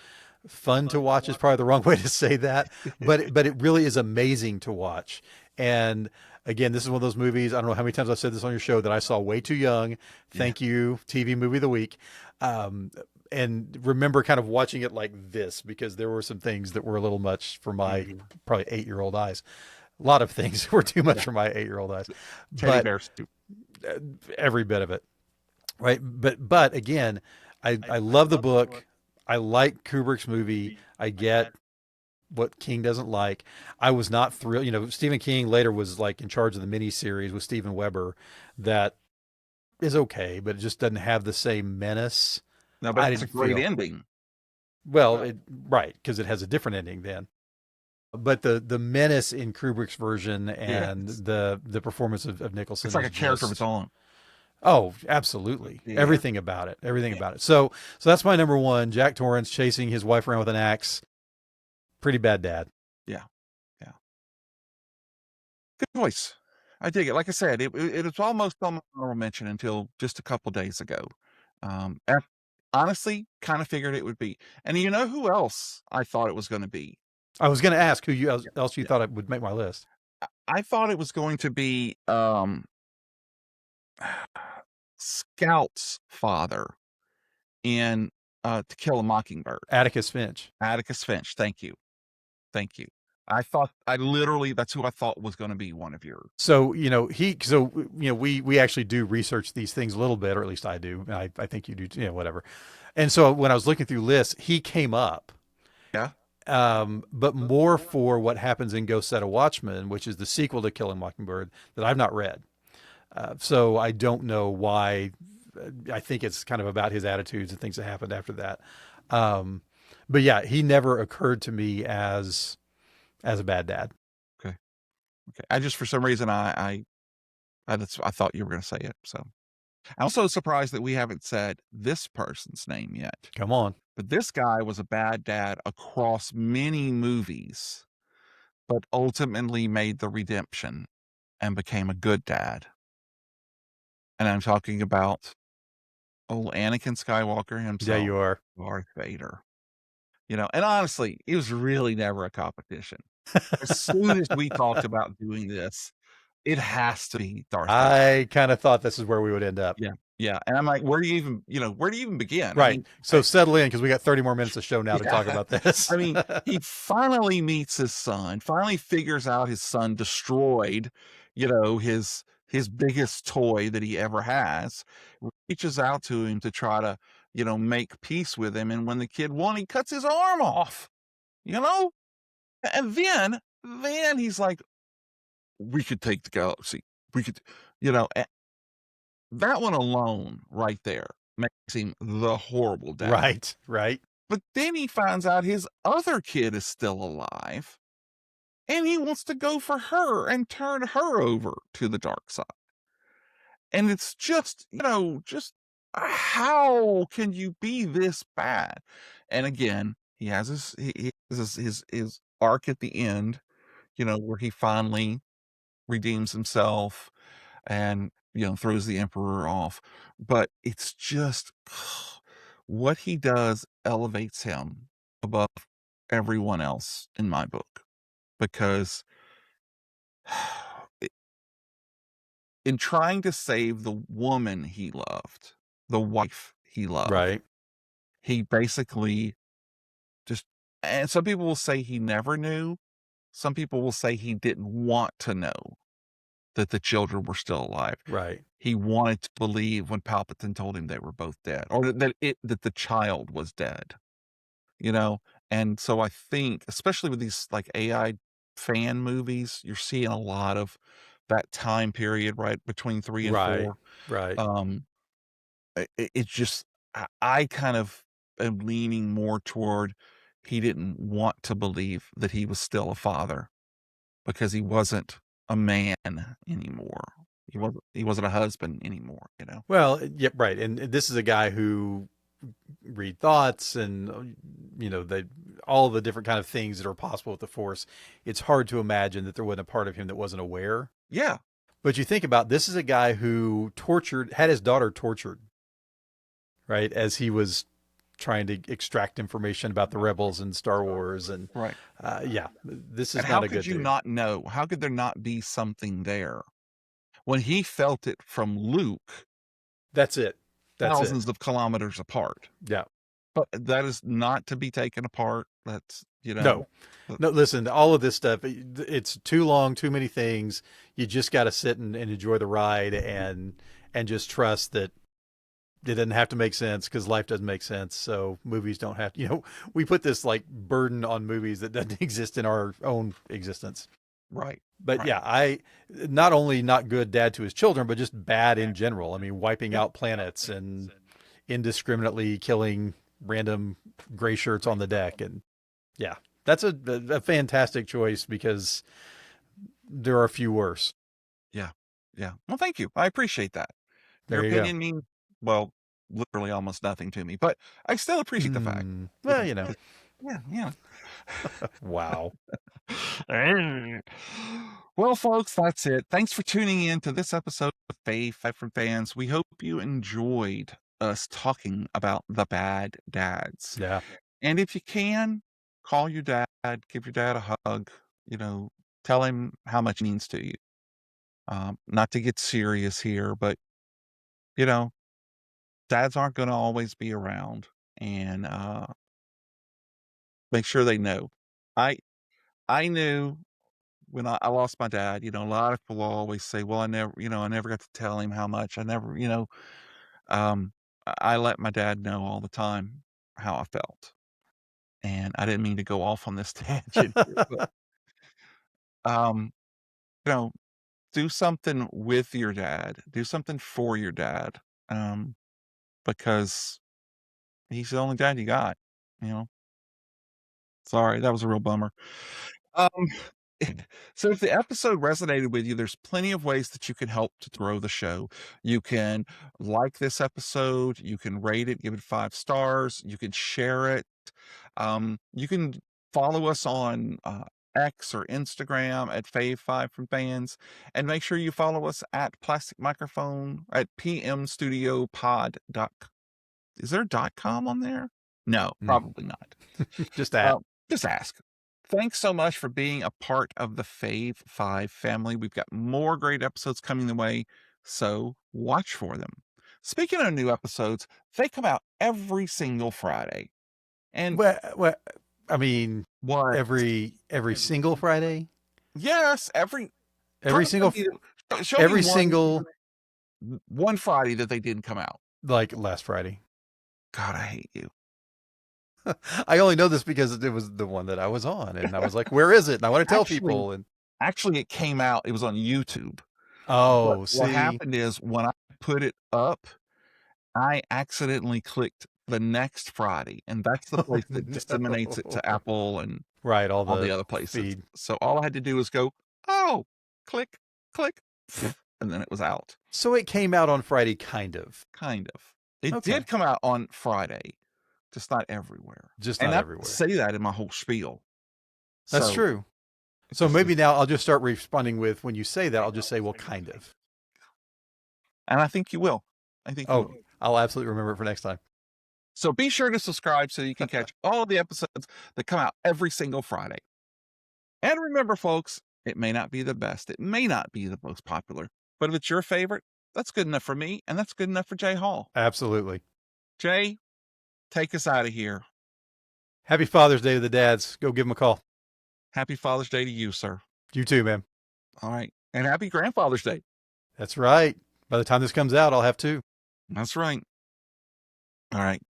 fun to watch, is probably the wrong way to say that, but it really is amazing to watch. And again, this is one of those movies, I don't know how many times I've said this on your show, that I saw way too young. Thank you, TV movie of the week. And remember kind of watching it like this, because there were some things that were a little much for my probably 8-year-old eyes. A lot of things were too much for my 8-year-old eyes. Teddy bears too. Every bit of it. Right. But again, I love the book. I like Kubrick's movie. I get what King doesn't like. I was not thrilled. You know, Stephen King later was like in charge of the miniseries with Steven Weber. That is okay, but it just doesn't have the same menace. No, but it's a great ending. Well, right, because it has a different ending then. But the menace in Kubrick's version and the performance of Nicholson, it's like a character of its own. Oh, absolutely. Yeah. Everything about it. Everything about it. So that's my number one. Jack Torrance chasing his wife around with an axe. Pretty bad dad. Yeah. Yeah. Good choice. I dig it. Like I said, it was almost on my honorable mention until just a couple days ago. Honestly, kind of figured it would be. And you know who else I thought it was going to be? I was going to ask who else you thought it would make my list. I thought it was going to be Scout's father in To Kill a Mockingbird. Atticus Finch. Atticus Finch. Thank you. Thank you. That's who I thought was going to be one of yours. So, we actually do research these things a little bit, or at least I do. I think you do, whatever. And so when I was looking through lists, he came up. Yeah. But more for what happens in Go Set a Watchman, which is the sequel to Killing Mockingbird that I've not read. So I don't know why. I think it's kind of about his attitudes and things that happened after that. But yeah, he never occurred to me as a bad dad. Okay. I just, for some reason, I thought you were going to say it. So I'm also surprised that we haven't said this person's name yet. Come on. But this guy was a bad dad across many movies, but ultimately made the redemption and became a good dad. And I'm talking about old Anakin Skywalker himself. Yeah, you are. Darth Vader. And honestly, it was really never a competition. As soon as we talked about doing this, it has to be Darth Vader. I kind of thought this is where we would end up. Yeah. Yeah. And I'm like, where do you even begin? Right. I mean, so settle in, because we got 30 more minutes of show now to talk about this. I mean, he finally meets his son, finally figures out his son destroyed, his biggest toy that he ever has, reaches out to him to try to, make peace with him. And when the kid won, he cuts his arm off, and then he's like, we could take the galaxy. We could, that one alone right there makes him the horrible dad. Right. But then he finds out his other kid is still alive, and he wants to go for her and turn her over to the dark side. And it's just, how can you be this bad? And again, he has his arc at the end, where he finally redeems himself and, throws the emperor off. But it's just what he does elevates him above everyone else in my book, because in trying to save the woman he loved, the wife he loved, Right. he basically and some people will say he never knew. Some people will say he didn't want to know that the children were still alive. Right. He wanted to believe when Palpatine told him they were both dead, or that the child was dead, And so I think, especially with these like AI fan movies, you're seeing a lot of that time period, right between 3 and 4. Right. It's just, I kind of am leaning more toward he didn't want to believe that he was still a father, because he wasn't a man anymore. He wasn't a husband anymore, Well, yeah, right. And this is a guy who read thoughts and, all the different kind of things that are possible with the Force. It's hard to imagine that there wasn't a part of him that wasn't aware. Yeah. But you think about, this is a guy who had his daughter tortured, right? As he was trying to extract information about the rebels and Star Wars. And right. This is and not a good how could you dude. not know? How could there not be something there? When he felt it from Luke, That's it. thousands of kilometers apart. Yeah. But that is not to be taken apart. That's, No, listen, all of this stuff, it's too long, too many things. You just got to sit and enjoy the ride and just trust that it doesn't have to make sense, because life doesn't make sense. So movies don't have to, we put this like burden on movies that doesn't exist in our own existence. Right. But right. yeah, I not only not good dad to his children, but just bad in general. I mean, wiping out planets and indiscriminately killing random gray shirts on the deck. And yeah, that's a fantastic choice, because there are a few worse. Yeah. Yeah. Well, thank you. I appreciate that. Your There you opinion means, well, literally almost nothing to me, but I still appreciate the fact. Well, Yeah. Wow. Well, folks, that's it. Thanks for tuning in to this episode of Fave Five Fans. We hope you enjoyed us talking about the bad dads. Yeah. And if you can, call your dad, give your dad a hug, tell him how much he means to you. Not to get serious here, but, dads aren't going to always be around, and make sure they know. I knew when I lost my dad, a lot of people always say, well, I never got to tell him how much. I never, I let my dad know all the time how I felt. And I didn't mean to go off on this tangent here, but, do something with your dad, do something for your dad. Because he's the only dad you got, you know? Sorry, that was a real bummer. Um, so if the episode resonated with you, there's plenty of ways that you can help to grow the show. You can like this episode, you can rate it, give it 5 stars, you can share it. You can follow us on X or Instagram at Fave Five from Fans, and make sure you follow us at Plastic Microphone at pmstudiopod.com. Is there a .com on there? No, probably not. Just that. Just ask. Thanks so much for being a part of the Fave Five family. We've got more great episodes coming the way, so watch for them. Speaking of new episodes, they come out every single Friday. And Well, I mean, what? every single Friday? Yes, every single show every me single one Friday that they didn't come out. Like last Friday. God, I hate you. I only know this because it was the one that I was on, and I was like, where is it? And I want to tell people. And actually, it came out. It was on YouTube. Oh, see. What happened is, when I put it up, I accidentally clicked the next Friday, and that's the place that disseminates it to Apple and right, all the other places. Feed. So all I had to do was go, click, and then it was out. So it came out on Friday, kind of. It did come out on Friday, just not everywhere. And everywhere. I say that in my whole spiel. That's true. So maybe now I'll just start responding with, when you say that, I'll just say, well, kind of. And I think you will. I'll absolutely remember it for next time. So be sure to subscribe so you can catch all of the episodes that come out every single Friday. And remember, folks, it may not be the best. It may not be the most popular. But if it's your favorite, that's good enough for me, and that's good enough for Jay Hall. Absolutely. Jay, take us out of here. Happy Father's Day to the dads. Go give them a call. Happy Father's Day to you, sir. You too, man. All right. And happy Grandfather's Day. That's right. By the time this comes out, I'll have 2. That's right. All right.